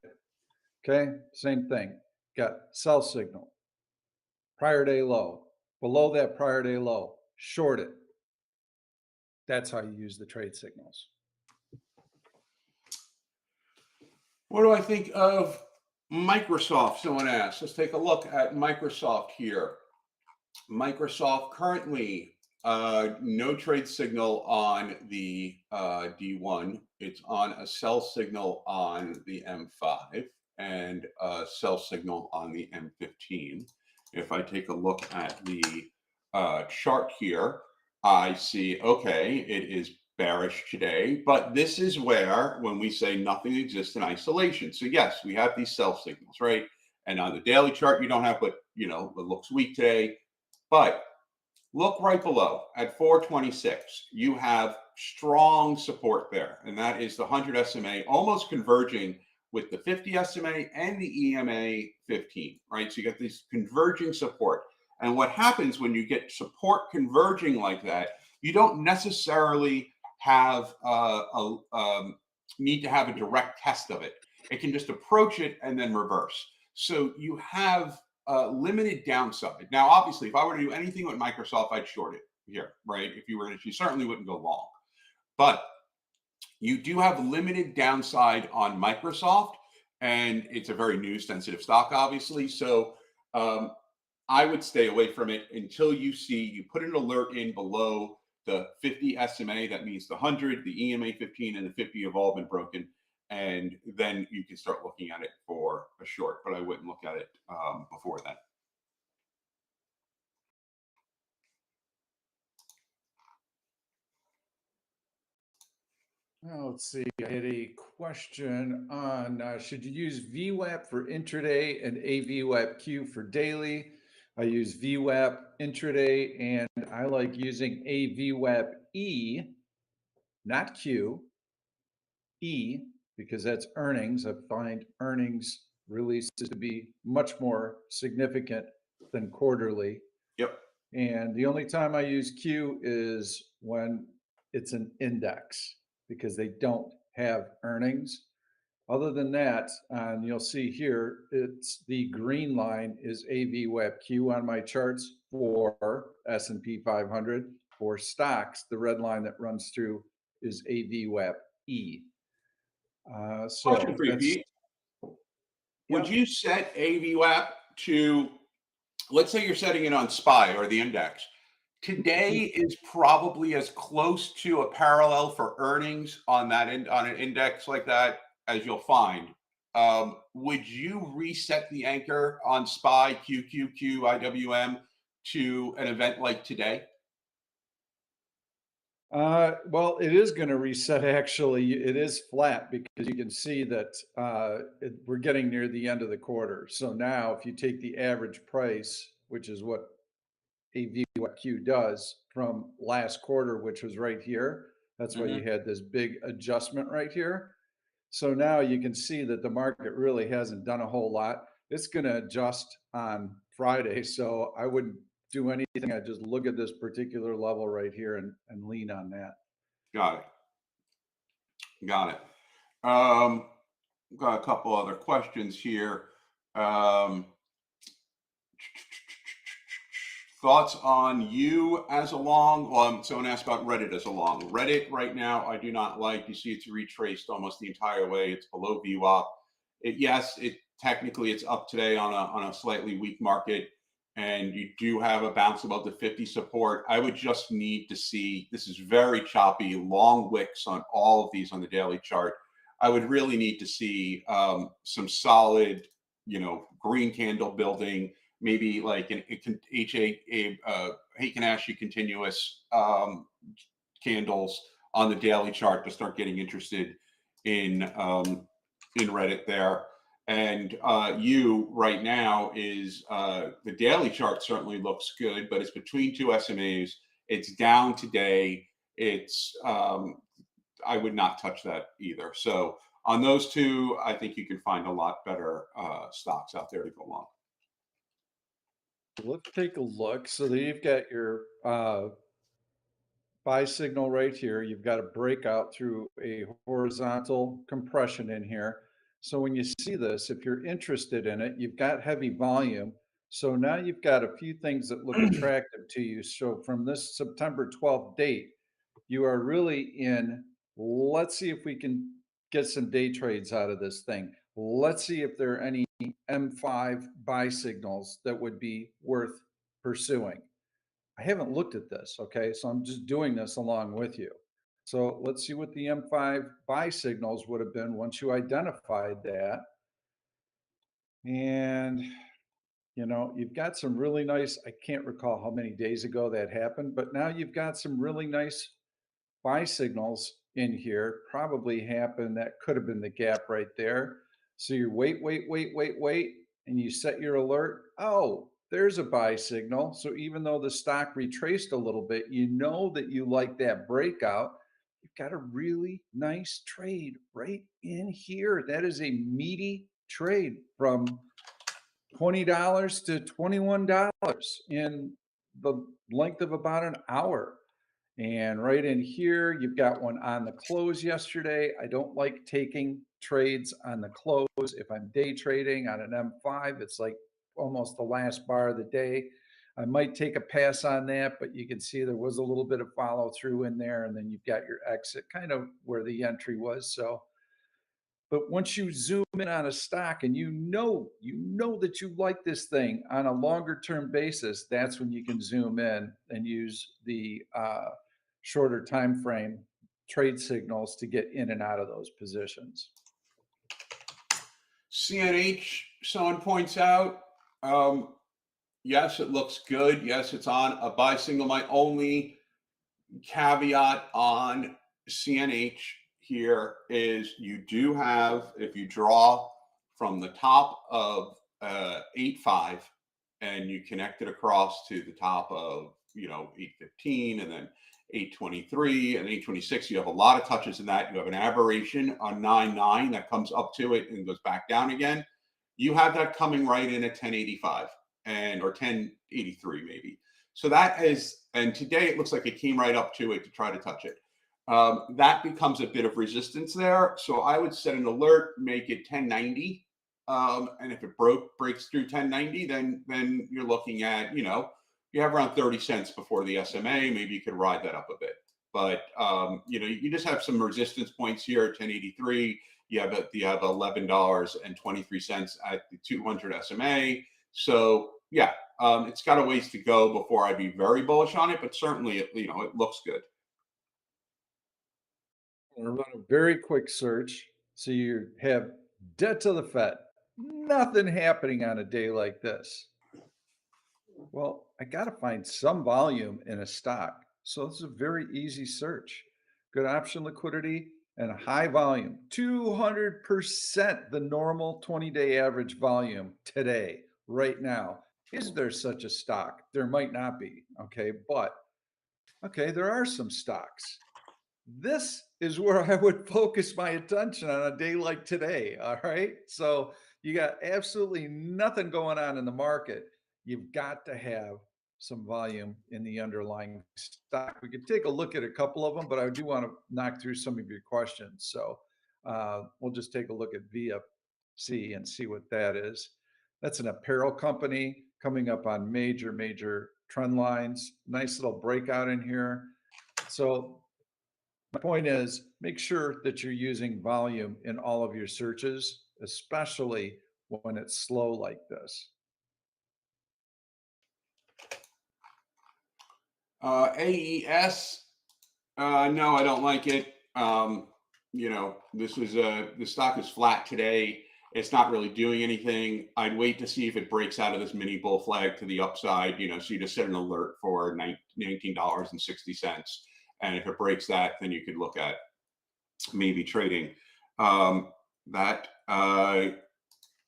Okay, same thing, got sell signal, prior day low, below that prior day low, short it. That's how you use the trade signals. What do I think of Microsoft? Someone asked. Let's take a look at Microsoft here. Microsoft currently, no trade signal on the D1. It's on a sell signal on the M5 and a sell signal on the M15. If I take a look at the chart here, I see, okay, it is bearish today, but this is where, when we say nothing exists in isolation. So yes, we have these sell signals, right? And on the daily chart, you don't have, but it looks weak today. But look right below at 426. You have strong support there, and that is the 100 SMA almost converging with the 50 SMA and the EMA 15, right? So you get this converging support. And what happens when you get support converging like that, you don't necessarily have need to have a direct test of it. It can just approach it and then reverse. So you have limited downside. Now, obviously, if I were to do anything with Microsoft, I'd short it here, right? If you certainly wouldn't go long. But you do have limited downside on Microsoft, and it's a very news-sensitive stock, obviously. So I would stay away from it until you put an alert in below the 50 SMA. That means the 100, the EMA 15, and the 50 have all been broken. And then you can start looking at it for a short, but I wouldn't look at it before that. Well, let's see. I had a question on should you use VWAP for intraday and AVWAP-Q for daily? I use VWAP intraday, and I like using AVWAP-E, not Q, E, because that's earnings. I find earnings releases to be much more significant than quarterly. Yep. And the only time I use Q is when it's an index because they don't have earnings. Other than that, and you'll see here, it's the green line is AVWAP-Q on my charts for S&P 500. For stocks, the red line that runs through is AVWAP-E. Question So for you, that's, Pete. Would yep. you set AVWAP to, let's say you're setting it on SPY or the index? Today is probably as close to a parallel for earnings on on an index like that as you'll find. Would you reset the anchor on SPY, QQQ, IWM to an event like today? Well, it is going to reset actually. It is flat because you can see that we're getting near the end of the quarter. So now if you take the average price, which is what AVQ does from last quarter, which was right here, that's why you Hmm. had this big adjustment right here. So now you can see that the market really hasn't done a whole lot. It's going to adjust on Friday. So I wouldn't do anything. I just look at this particular level right here and lean on that. Got it. Got it. Got a couple other questions here. Um, Thoughts on you as a long? Well, someone asked about Reddit as a long. Reddit right now, I do not like. You see, it's retraced almost the entire way. It's below VWAP. Yes, it technically it's up today on a slightly weak market, and you do have a bounce above the 50 support. I would just need to see. This is very choppy, long wicks on all of these on the daily chart. I would really need to see some solid, green candle building, maybe like an Heikin-Ashi continuous candles on the daily chart to start getting interested in Reddit there. And you right now is the daily chart certainly looks good, but it's between two SMAs. It's down today. It's I would not touch that either. So on those two, I think you can find a lot better stocks out there to go long. Let's take a look. So then you've got your buy signal right here. You've got a breakout through a horizontal compression in here. So when you see this, if you're interested in it, you've got heavy volume. So now you've got a few things that look attractive to you. So from this September 12th date, you are really in, let's see if we can get some day trades out of this thing. Let's see if there are any M5 buy signals that would be worth pursuing. I haven't looked at this, okay? So I'm just doing this along with you. So let's see what the M5 buy signals would have been once you identified that. And, you've got some really nice, I can't recall how many days ago that happened, but now you've got some really nice buy signals in here. Probably happened. That could have been the gap right there. So you wait, and you set your alert. Oh, there's a buy signal. So even though the stock retraced a little bit, you know that you like that breakout. You've got a really nice trade right in here. That is a meaty trade from $20 to $21 in the length of about an hour. And right in here, you've got one on the close yesterday. I don't like taking trades on the close. If I'm day trading on an M5, it's like almost the last bar of the day. I might take a pass on that, but you can see there was a little bit of follow through in there. And then you've got your exit kind of where the entry was. So, but once you zoom in on a stock and you know that you like this thing on a longer term basis, that's when you can zoom in and use the shorter time frame trade signals to get in and out of those positions. CNH, someone points out, yes, it looks good. Yes, it's on a buy signal. My only caveat on CNH here is you do have, if you draw from the top of 8.5 and you connect it across to the top of 8.15 and then 8.23 and 8.26, you have a lot of touches in that. You have an aberration on 9.9 that comes up to it and goes back down again. You have that coming right in at 10.85 or 10.83 maybe. So that is, and today it looks like it came right up to it to try to touch it. That becomes a bit of resistance there. So I would set an alert, make it 10.90. And if it breaks through 10.90, then you're looking at, you have around 30 cents before the SMA. Maybe you could ride that up a bit. But, you just have some resistance points here at 10.83. You have $11.23 at the 200 SMA. So yeah, it's got a ways to go before I'd be very bullish on it, but certainly it looks good. I'm gonna run a very quick search. So you have debt to the Fed. Nothing happening on a day like this. Well, I got to find some volume in a stock. So this is a very easy search. Good option liquidity and a high volume, 200% the normal 20-day average volume today, right now. Is there such a stock? There might not be. Okay. But okay, there are some stocks. This is where I would focus my attention on a day like today. All right. So you got absolutely nothing going on in the market. You've got to have some volume in the underlying stock. We could take a look at a couple of them, but I do want to knock through some of your questions. So we'll just take a look at VFC and see what that is. That's an apparel company coming up on major trend lines. Nice little breakout in here. So my point is, make sure that you're using volume in all of your searches, especially when it's slow like this. AES, no, I don't like it. The stock is flat today. It's not really doing anything. I'd wait to see if it breaks out of this mini bull flag to the upside, so you just set an alert for $19.60. And if it breaks that, then you could look at maybe trading that.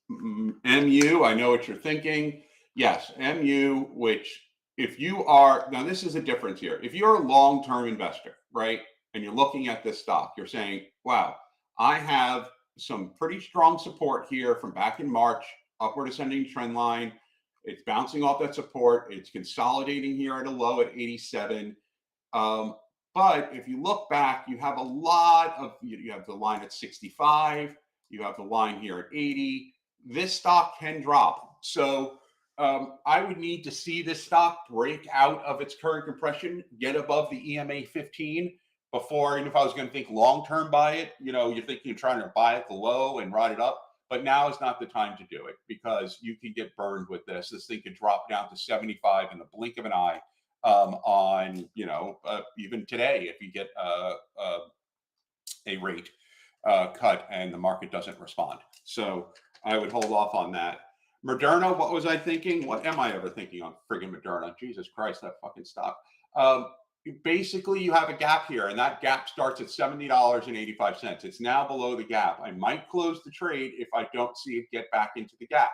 MU, I know what you're thinking. Yes, MU, which if you are, now this is a difference here. If you're a long-term investor, right, and you're looking at this stock, you're saying, wow, I have some pretty strong support here from back in March, upward ascending trend line. It's bouncing off that support. It's consolidating here at a low at 87. But if you look back, you have a lot of, you have the line at 65. You have the line here at 80. This stock can drop. So I would need to see this stock break out of its current compression, get above the EMA 15 before, and if I was going to think long-term buy it, you're thinking you're trying to buy at the low and ride it up. But now is not the time to do it because you can get burned with this. This thing could drop down to 75 in the blink of an eye on, even today, if you get a rate cut and the market doesn't respond. So I would hold off on that. Moderna, what was I thinking? What am I ever thinking on friggin' Moderna? Jesus Christ, that fucking stock. Basically, you have a gap here, and that gap starts at $70.85. It's now below the gap. I might close the trade if I don't see it get back into the gap.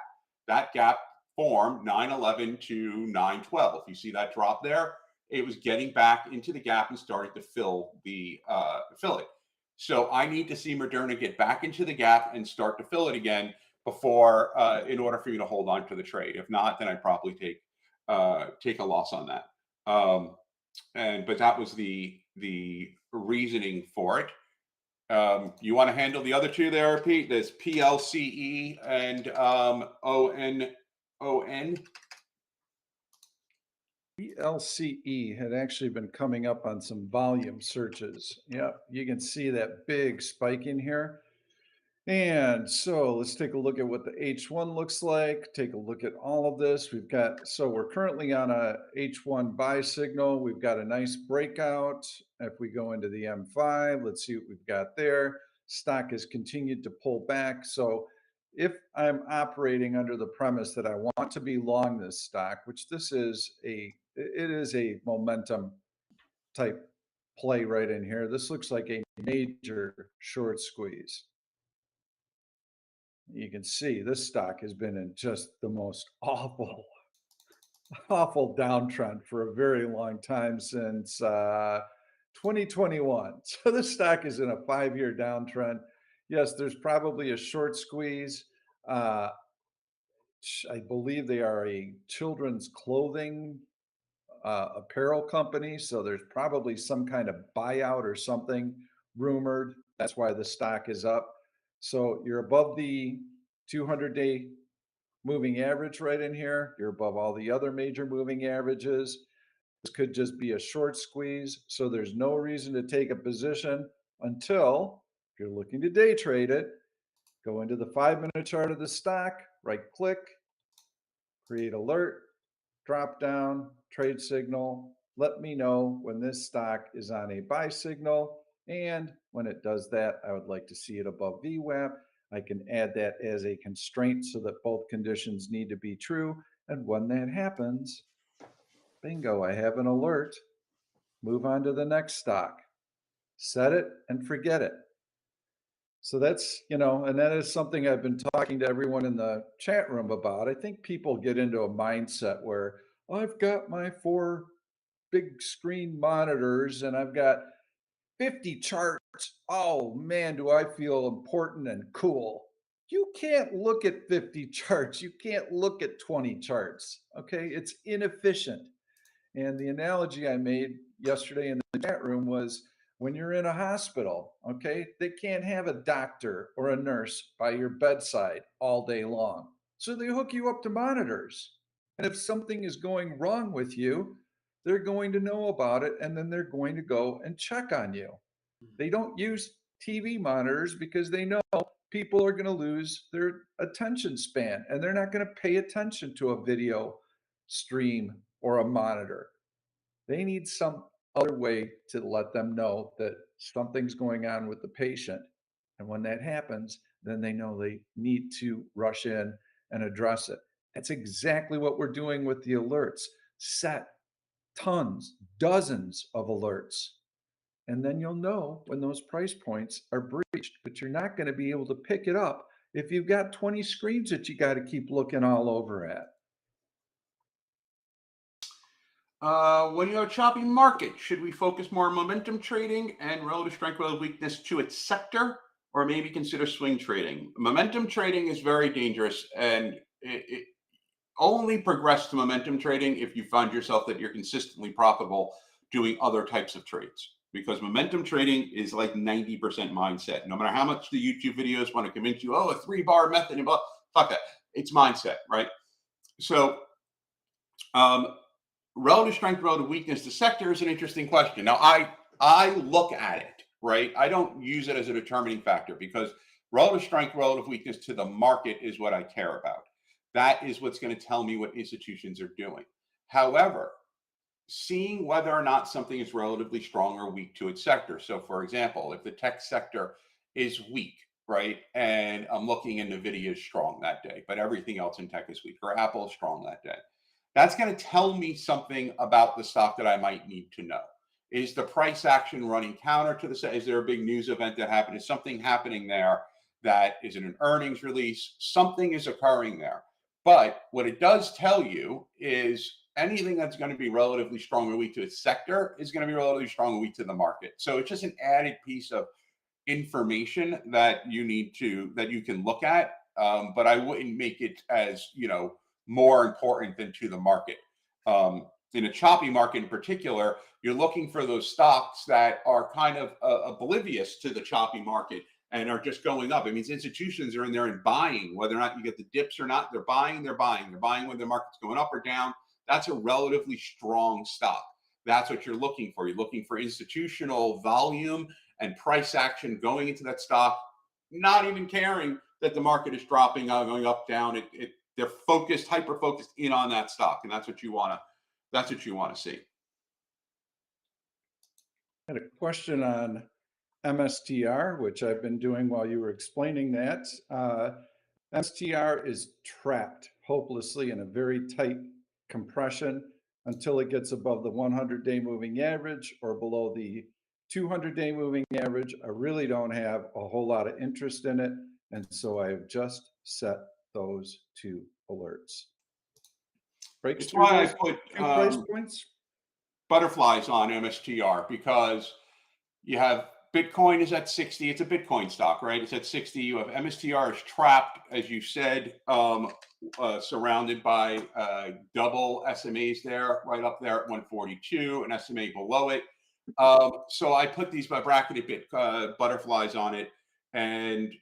That gap formed 9.11 to 9.12. You see that drop there? It was getting back into the gap and started to fill it. So I need to see Moderna get back into the gap and start to fill it again before, in order for you to hold on to the trade. If not, then I'd probably take a loss on that. But that was the reasoning for it. You want to handle the other two there, Pete? There's PLCE and ON. PLCE had actually been coming up on some volume searches. Yep, you can see that big spike in here. And so let's take a look at what the H1 looks like. Take a look at all of this. So we're currently on a H1 buy signal. We've got a nice breakout. If we go into the M5, let's see what we've got there. Stock has continued to pull back. So if I'm operating under the premise that I want to be long this stock, which it is a momentum type play right in here. This looks like a major short squeeze. You can see this stock has been in just the most awful, awful downtrend for a very long time since 2021. So this stock is in a 5-year downtrend. Yes, there's probably a short squeeze. Uh, I believe they are a children's clothing apparel company. So there's probably some kind of buyout or something rumored. That's why the stock is up. So you're above the 200-day moving average right in here. You're above all the other major moving averages. This could just be a short squeeze. So there's no reason to take a position until, if you're looking to day trade it, go into the 5-minute chart of the stock, right click, create alert, drop down, trade signal. Let me know when this stock is on a buy signal. And when it does that, I would like to see it above VWAP. I can add that as a constraint so that both conditions need to be true. And when that happens, bingo, I have an alert. Move on to the next stock. Set it and forget it. So that's, and that is something I've been talking to everyone in the chat room about. I think people get into a mindset where I've got my 4 big screen monitors and I've got 50 charts. Oh man, do I feel important and cool. You can't look at 50 charts. You can't look at 20 charts. Okay. It's inefficient. And the analogy I made yesterday in the chat room was when you're in a hospital, okay, they can't have a doctor or a nurse by your bedside all day long. So they hook you up to monitors. And if something is going wrong with you, they're going to know about it and then they're going to go and check on you. They don't use TV monitors because they know people are going to lose their attention span and they're not going to pay attention to a video stream or a monitor. They need some other way to let them know that something's going on with the patient. And when that happens, then they know they need to rush in and address it. That's exactly what we're doing with the alerts. Set tons, dozens of alerts. And then you'll know when those price points are breached, but you're not going to be able to pick it up if you've got 20 screens that you got to keep looking all over at. When you have a choppy market, should we focus more on momentum trading and relative strength, relative weakness to its sector, or maybe consider swing trading? Momentum trading is very dangerous, and it only progress to momentum trading if you find yourself that you're consistently profitable doing other types of trades. Because momentum trading is like 90% mindset. No matter how much the YouTube videos want to convince you, oh, a 3-bar method, and blah, fuck that. It's mindset, right? So, relative strength, relative weakness to sector is an interesting question. Now, I look at it, right? I don't use it as a determining factor because relative strength, relative weakness to the market is what I care about. That is what's going to tell me what institutions are doing. However, seeing whether or not something is relatively strong or weak to its sector. So, for example, if the tech sector is weak, right, and I'm looking and NVIDIA is strong that day, but everything else in tech is weak, or Apple is strong that day, that's going to tell me something about the stock that I might need to know. Is the price action running counter to the? Is there a big news event that happened? Is something happening there that is it an earnings release? Something is occurring there. But what it does tell you is anything that's going to be relatively strong or weak to its sector is going to be relatively strong or weak to the market. So it's just an added piece of information that you can look at. But I wouldn't make it as, more important than to the market. In a choppy market in particular, you're looking for those stocks that are kind of oblivious to the choppy market and are just going up. It means institutions are in there and buying, whether or not you get the dips or not, they're buying when the market's going up or down. That's a relatively strong stock. That's what you're looking for. You're looking for institutional volume and price action going into that stock, not even caring that the market is dropping, going up, down. They're focused, hyper focused in on that stock, and that's what you want to see. I had a question on MSTR, which I've been doing while you were explaining that. MSTR is trapped hopelessly in a very tight compression until it gets above the 100-day moving average or below the 200-day moving average, I really don't have a whole lot of interest in it. And so I have just set those two alerts. Breaks It's through why I those put two price points. butterflies on MSTR, because you have Bitcoin is at 60. It's a Bitcoin stock, right? It's at 60. You have MSTR is trapped, as you said, surrounded by double SMAs there, right up there at 142, an SMA below it. So I put these bracketed butterflies on it, and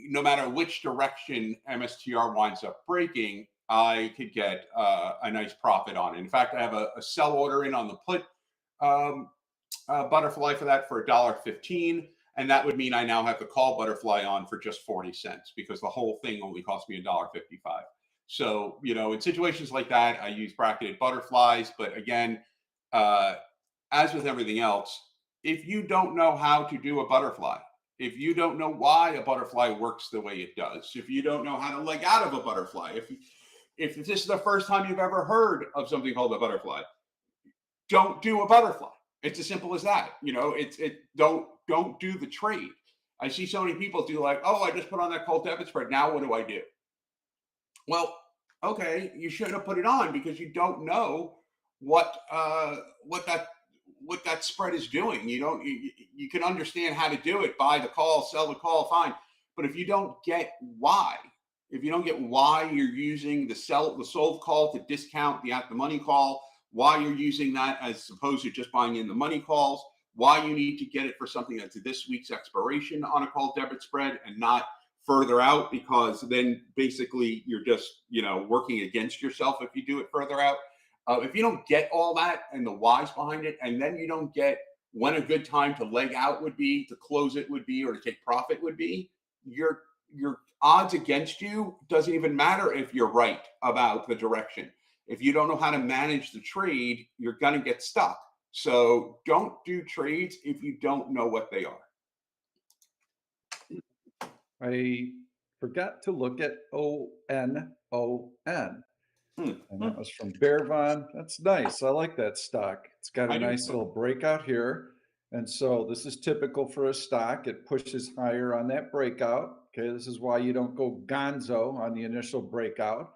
no matter which direction MSTR winds up breaking, I could get a nice profit on it. In fact, I have a sell order in on the put butterfly for that for $1.15, and that would mean I now have the call butterfly on for just 40 cents, because the whole thing only cost me $1.55. So, in situations like that, I use bracketed butterflies. But again, as with everything else, if you don't know how to do a butterfly, if you don't know why a butterfly works the way it does, if you don't know how to leg out of a butterfly, if this is the first time you've ever heard of something called a butterfly, don't do a butterfly. It's as simple as that. Don't do the trade. I see so many people do like, oh, I just put on that call debit spread. Now what do I do? Well, okay, you should have put it on because you don't know what that spread is doing. You can understand how to do it, buy the call, sell the call, fine. But if you don't get why, you're using the sold call to discount the at the money call, why you're using that as opposed to just buying in the money calls, why you need to get it for something that's this week's expiration on a call debit spread and not further out, because then basically you're just working against yourself if you do it further out. If you don't get all that and the whys behind it, and then you don't get when a good time to leg out would be, to close it would be, or to take profit would be, your odds against you doesn't even matter if you're right about the direction. If you don't know how to manage the trade, you're going to get stuck. So don't do trades if you don't know what they are. I forgot to look at ONON. And that was from Bearvon. That's nice. I like that stock. It's got a nice little breakout here. And so this is typical for a stock. It pushes higher on that breakout. Okay, this is why you don't go gonzo on the initial breakout.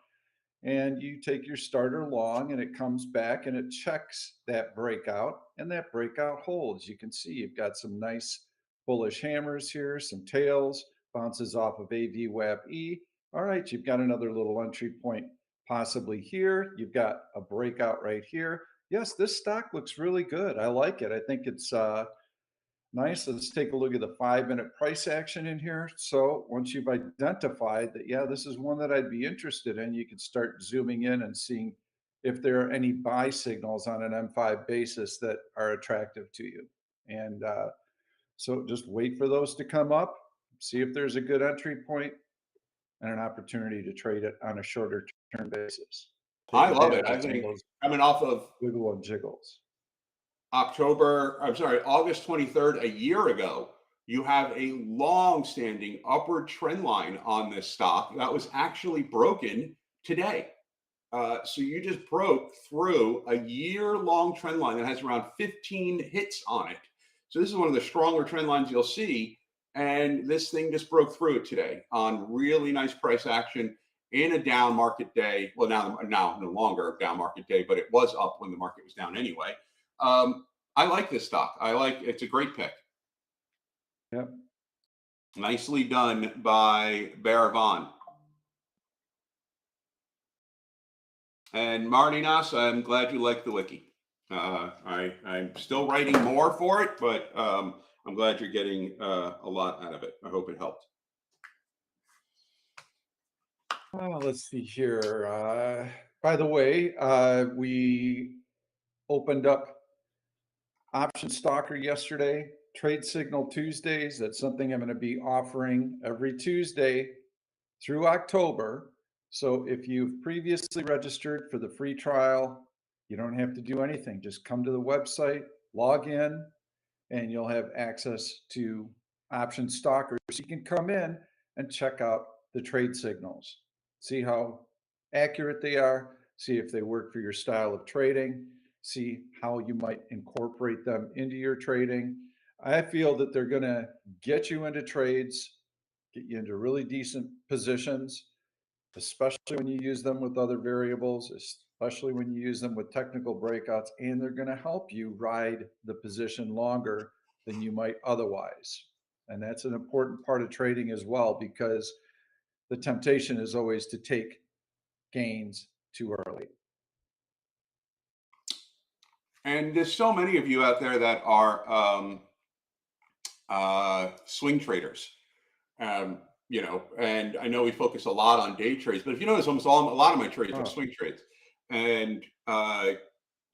And you take your starter long and it comes back and it checks that breakout, and that breakout holds. You can see you've got some nice bullish hammers here, some tails, bounces off of AVWAP-E. All right, you've got another little entry point possibly here. You've got a breakout right here. Yes, this stock looks really good. I like it. I think it's nice. Let's take a look at the 5-minute price action in here. So once you've identified that, yeah, this is one that I'd be interested in, you can start zooming in and seeing if there are any buy signals on an M5 basis that are attractive to you. And so just wait for those to come up, see if there's a good entry point and an opportunity to trade it on a shorter term basis. I love it. I think coming off of wiggle and jiggles. August 23rd, a year ago, you have a long-standing upward trend line on this stock that was actually broken today. So you just broke through a year-long trend line that has around 15 hits on it. So this is one of the stronger trend lines you'll see. And this thing just broke through it today on really nice price action in a down market day. Well, now no longer a down market day, but it was up when the market was down anyway. I like this stock. It's a great pick. Yep. Nicely done by Bearvon. And Marty Nas, I'm glad you like the wiki. I'm still writing more for it, but I'm glad you're getting a lot out of it. I hope it helped. Let's see here. By the way, we opened up Option Stalker yesterday, Trade Signal Tuesdays. That's something I'm going to be offering every Tuesday through October. So if you've previously registered for the free trial, you don't have to do anything. Just come to the website, log in, and you'll have access to Option Stalkers. You can come in and check out the trade signals, see how accurate they are, see if they work for your style of trading, see how you might incorporate them into your trading. I feel that they're going to get you into trades, get you into really decent positions, especially when you use them with other variables, especially when you use them with technical breakouts, and they're going to help you ride the position longer than you might otherwise. And that's an important part of trading as well, because the temptation is always to take gains too early. And there's so many of you out there that are swing traders. You know, and I know we focus a lot on day trades, but if you notice, almost a lot of my trades are swing trades. And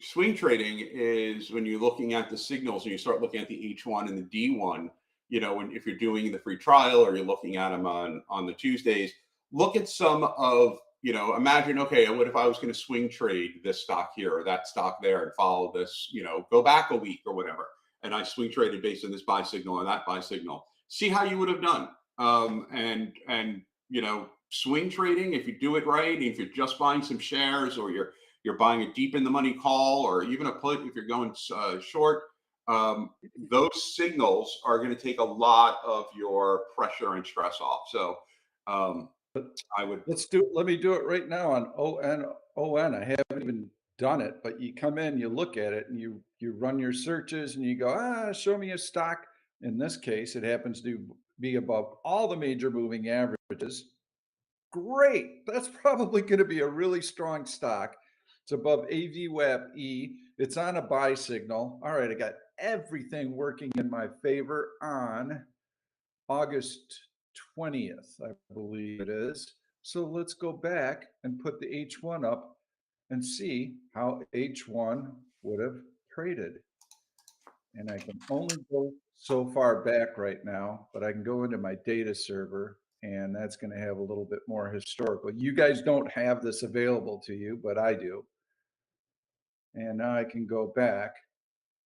swing trading is when you're looking at the signals and you start looking at the H1 and the D1. You know, when if you're doing the free trial or you're looking at them on the Tuesdays, look at some of, you know, imagine, okay, what if I was going to swing trade this stock here or that stock there and follow this, you know, go back a week or whatever, and I swing traded based on this buy signal and that buy signal. See how you would have done. And you know, swing trading, if you do it right, if you're just buying some shares or you're buying a deep in the money call or even a put if you're going short, those signals are going to take a lot of your pressure and stress off. So I would let me do it right now on ON. I haven't even done it, but you come in, you look at it, and you run your searches, and you go, show me a stock. In this case, it happens to be above all the major moving averages. Great. That's probably going to be a really strong stock. It's above AVWAP E. It's on a buy signal. All right, I got everything working in my favor on August 20th, I believe it is. So let's go back and put the H1 up and see how H1 would have traded. And I can only go so far back right now, but I can go into my data server, and that's going to have a little bit more historical. You guys don't have this available to you, but I do. And now I can go back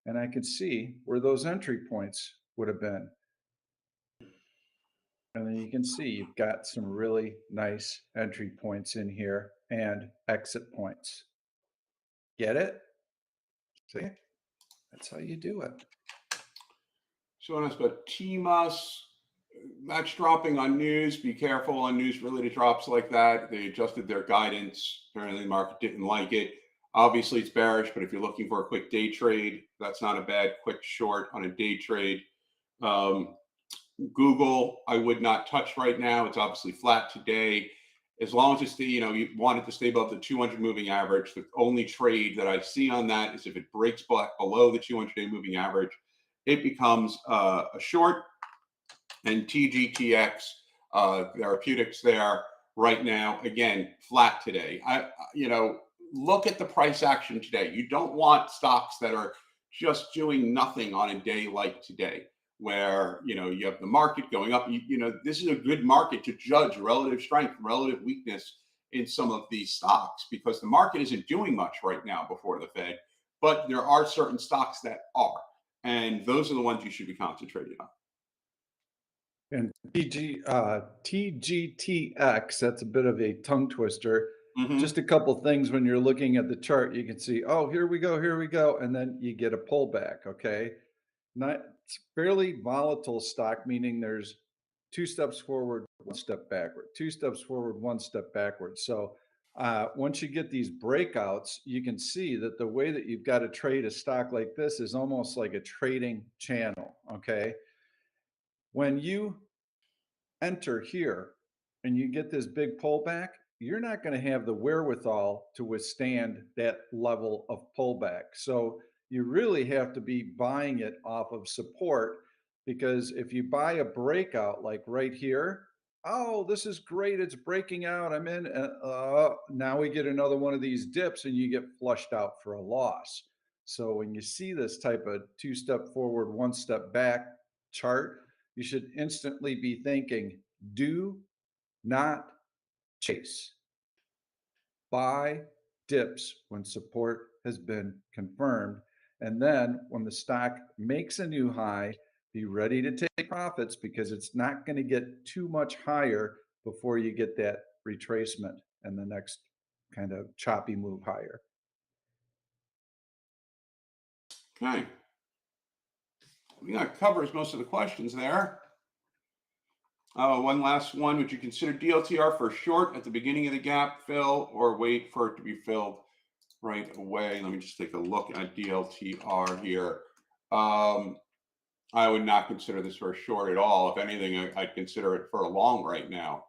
and I can see where those entry points would have been. And then you can see you've got some really nice entry points in here and exit points. Get it? See? That's how you do it. Someone asked about TMUS. That's dropping on news. Be careful on news related drops like that. They adjusted their guidance. Apparently, the market didn't like it. Obviously, it's bearish, but if you're looking for a quick day trade, that's not a bad quick short on a day trade. Google, I would not touch right now. It's obviously flat today. As long as it's you know, you want it to stay above the 200 moving average. The only trade that I see on that is if it breaks below the 200-day moving average, it becomes a short. And TGTX therapeutics there right now, again, flat today. You know, look at the price action today. You don't want stocks that are just doing nothing on a day like today, where, you know, you have the market going up. You know, this is a good market to judge relative strength, relative weakness in some of these stocks, because the market isn't doing much right now before the Fed, but there are certain stocks that are, and those are the ones you should be concentrating on. And TGTX, that's a bit of a tongue twister. Just a couple things when you're looking at the chart, you can see, oh, here we go, and then you get a pullback, okay? It's fairly volatile stock, meaning there's 2 steps forward, 1 step backward, 2 steps forward, 1 step backward. So once you get these breakouts, you can see that the way that you've got to trade a stock like this is almost like a trading channel, okay? When you enter here and you get this big pullback, you're not going to have the wherewithal to withstand that level of pullback. So you really have to be buying it off of support, because if you buy a breakout like right here, oh, this is great, it's breaking out, I'm in. Now we get another one of these dips and you get flushed out for a loss. So when you see this type of 2 step forward, 1 step back chart, you should instantly be thinking, do not chase. Buy dips when support has been confirmed. And then when the stock makes a new high, be ready to take profits, because it's not going to get too much higher before you get that retracement and the next kind of choppy move higher. Okay. covers most of the questions there. One last one. Would you consider DLTR for short at the beginning of the gap fill or wait for it to be filled right away? Let me just take a look at DLTR here. I would not consider this for a short at all. If anything, I'd consider it for a long right now.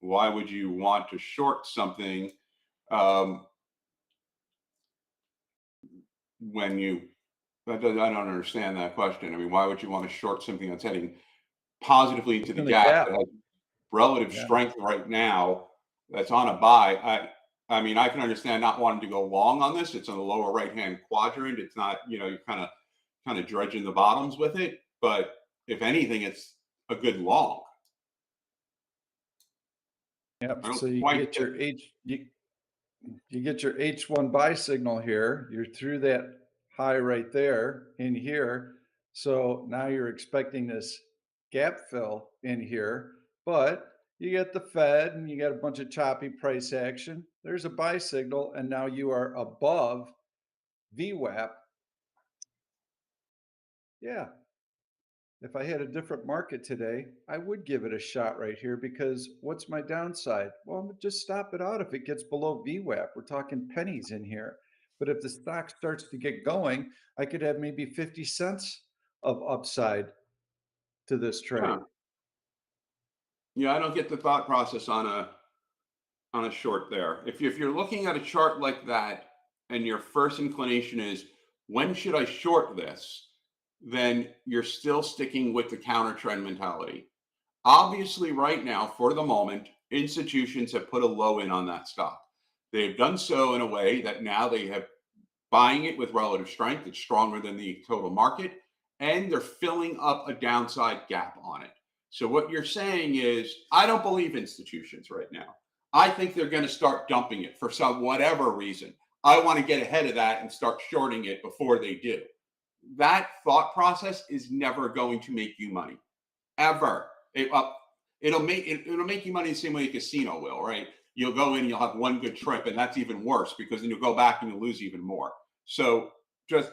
Why would you want to short something when you, I don't understand that question. I mean, why would you want to short something that's heading positively into the gap that has relative strength right now, that's on a buy? I mean, I can understand not wanting to go long on this. It's on the lower right-hand quadrant. It's not, you're kind of dredging the bottoms with it. But if anything, it's a good long. Yep. So you get your you get your H1 buy signal here. You're through that high right there in here. So now you're expecting this gap fill in here, but you get the Fed and you got a bunch of choppy price action. There's a buy signal, and now you are above VWAP. Yeah. If I had a different market today, I would give it a shot right here, because what's my downside? Well, just stop it out if it gets below VWAP. We're talking pennies in here. But if the stock starts to get going, I could have maybe 50 cents of upside to this trade. Yeah, I don't get the thought process on a short there. If you're looking at a chart like that and your first inclination is, when should I short this? Then you're still sticking with the counter trend mentality. Obviously, right now, for the moment, institutions have put a low in on that stock. They've done so in a way that now they have buying it with relative strength. It's stronger than the total market, and they're filling up a downside gap on it. So what you're saying is, I don't believe institutions right now. I think they're going to start dumping it for some whatever reason. I want to get ahead of that and start shorting it before they do. That thought process is never going to make you money, ever. It'll make you money the same way a casino will, right? You'll go in, you'll have one good trip, and that's even worse, because then you'll go back and you'll lose even more. So just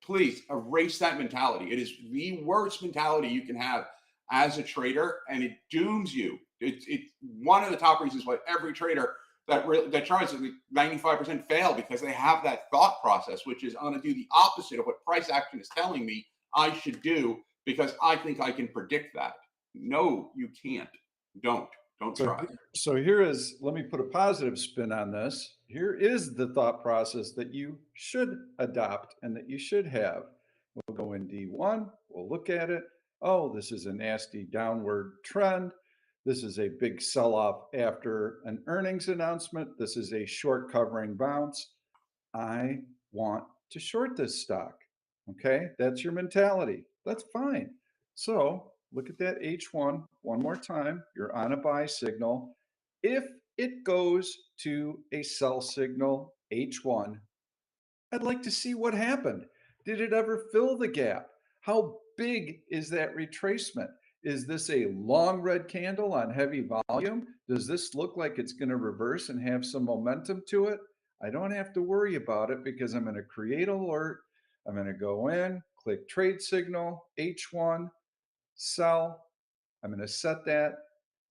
please erase that mentality. It is the worst mentality you can have as a trader, and it dooms you. It's one of the top reasons why every trader that tries to 95% fail, because they have that thought process, which is, I'm going to do the opposite of what price action is telling me I should do, because I think I can predict that. No, you can't. Don't try. So here is, let me put a positive spin on this. Here is the thought process that you should adopt and that you should have. We'll go in D1, we'll look at it. Oh, this is a nasty downward trend. This is a big sell-off after an earnings announcement. This is a short covering bounce. I want to short this stock. Okay, that's your mentality. That's fine. So look at that H1 one more time. You're on a buy signal. If it goes to a sell signal, H1, I'd like to see what happened. Did it ever fill the gap? How big is that retracement? Is this a long red candle on heavy volume? Does this look like it's going to reverse and have some momentum to it? I don't have to worry about it, because I'm going to create alert. I'm going to go in, click trade signal, H1, sell. I'm going to set that,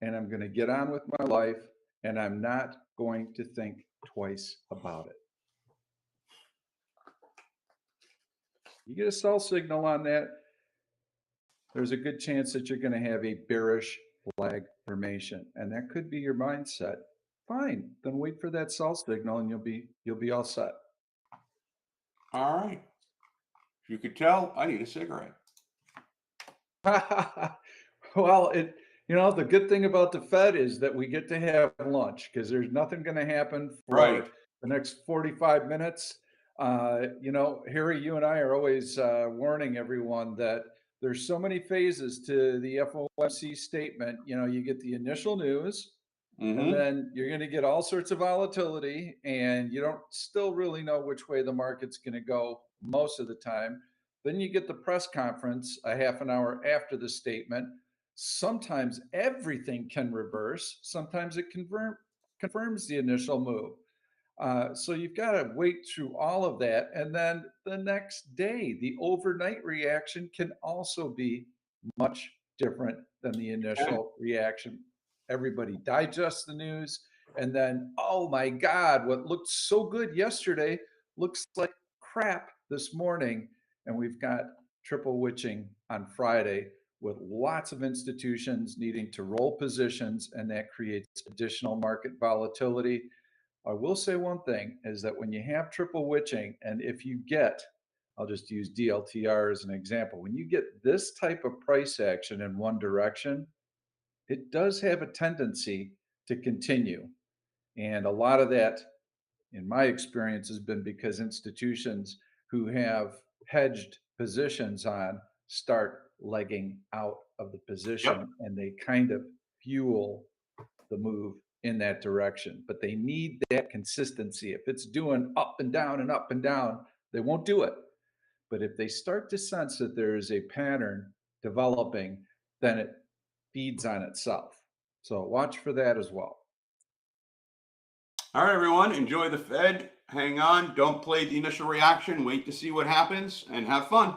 and I'm going to get on with my life, and I'm not going to think twice about it. You get a sell signal on that, there's a good chance that you're going to have a bearish flag formation, and that could be your mindset. Fine, then wait for that sell signal, and you'll be all set. All right. You could tell I need a cigarette. Well, the good thing about the Fed is that we get to have lunch, because there's nothing going to happen for the next 45 minutes. Harry, you and I are always warning everyone that there's so many phases to the FOMC statement. You get the initial news, and then you're going to get all sorts of volatility, and you don't still really know which way the market's going to go most of the time. Then you get the press conference a half an hour after the statement. Sometimes everything can reverse. Sometimes it confirms the initial move. So you've got to wait through all of that. And then the next day, the overnight reaction can also be much different than the And initial reaction. Everybody digests the news. And then, oh my God, what looked so good yesterday looks like crap this morning. And we've got triple witching on Friday with lots of institutions needing to roll positions, and that creates additional market volatility. I will say one thing is that when you have triple witching, and if you get, I'll just use DLTR as an example, when you get this type of price action in one direction, it does have a tendency to continue. And a lot of that, in my experience, has been because institutions who have hedged positions on start legging out of the yep. position, and they kind of fuel the move in that direction. But they need that consistency. If it's doing up and down and up and down, they won't do it. But if they start to sense that there is a pattern developing, then it feeds on itself. So watch for that as well. All right, everyone, enjoy the Fed. Hang on. Don't play the initial reaction. Wait to see what happens and have fun.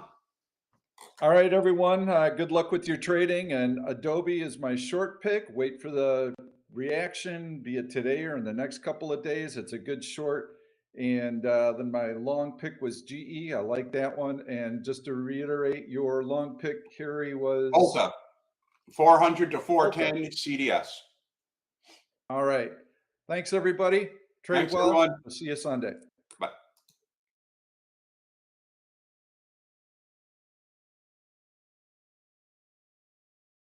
All right, everyone. Good luck with your trading. And Adobe is my short pick. Wait for the reaction, be it today or in the next couple of days. It's a good short. And then my long pick was GE. I like that one. And just to reiterate, your long pick, Carrie, was Ulta, 400 to Ulta. 410 CDS. All right. Thanks, everybody. Trade Thanks, well. everyone. We'll see you Sunday.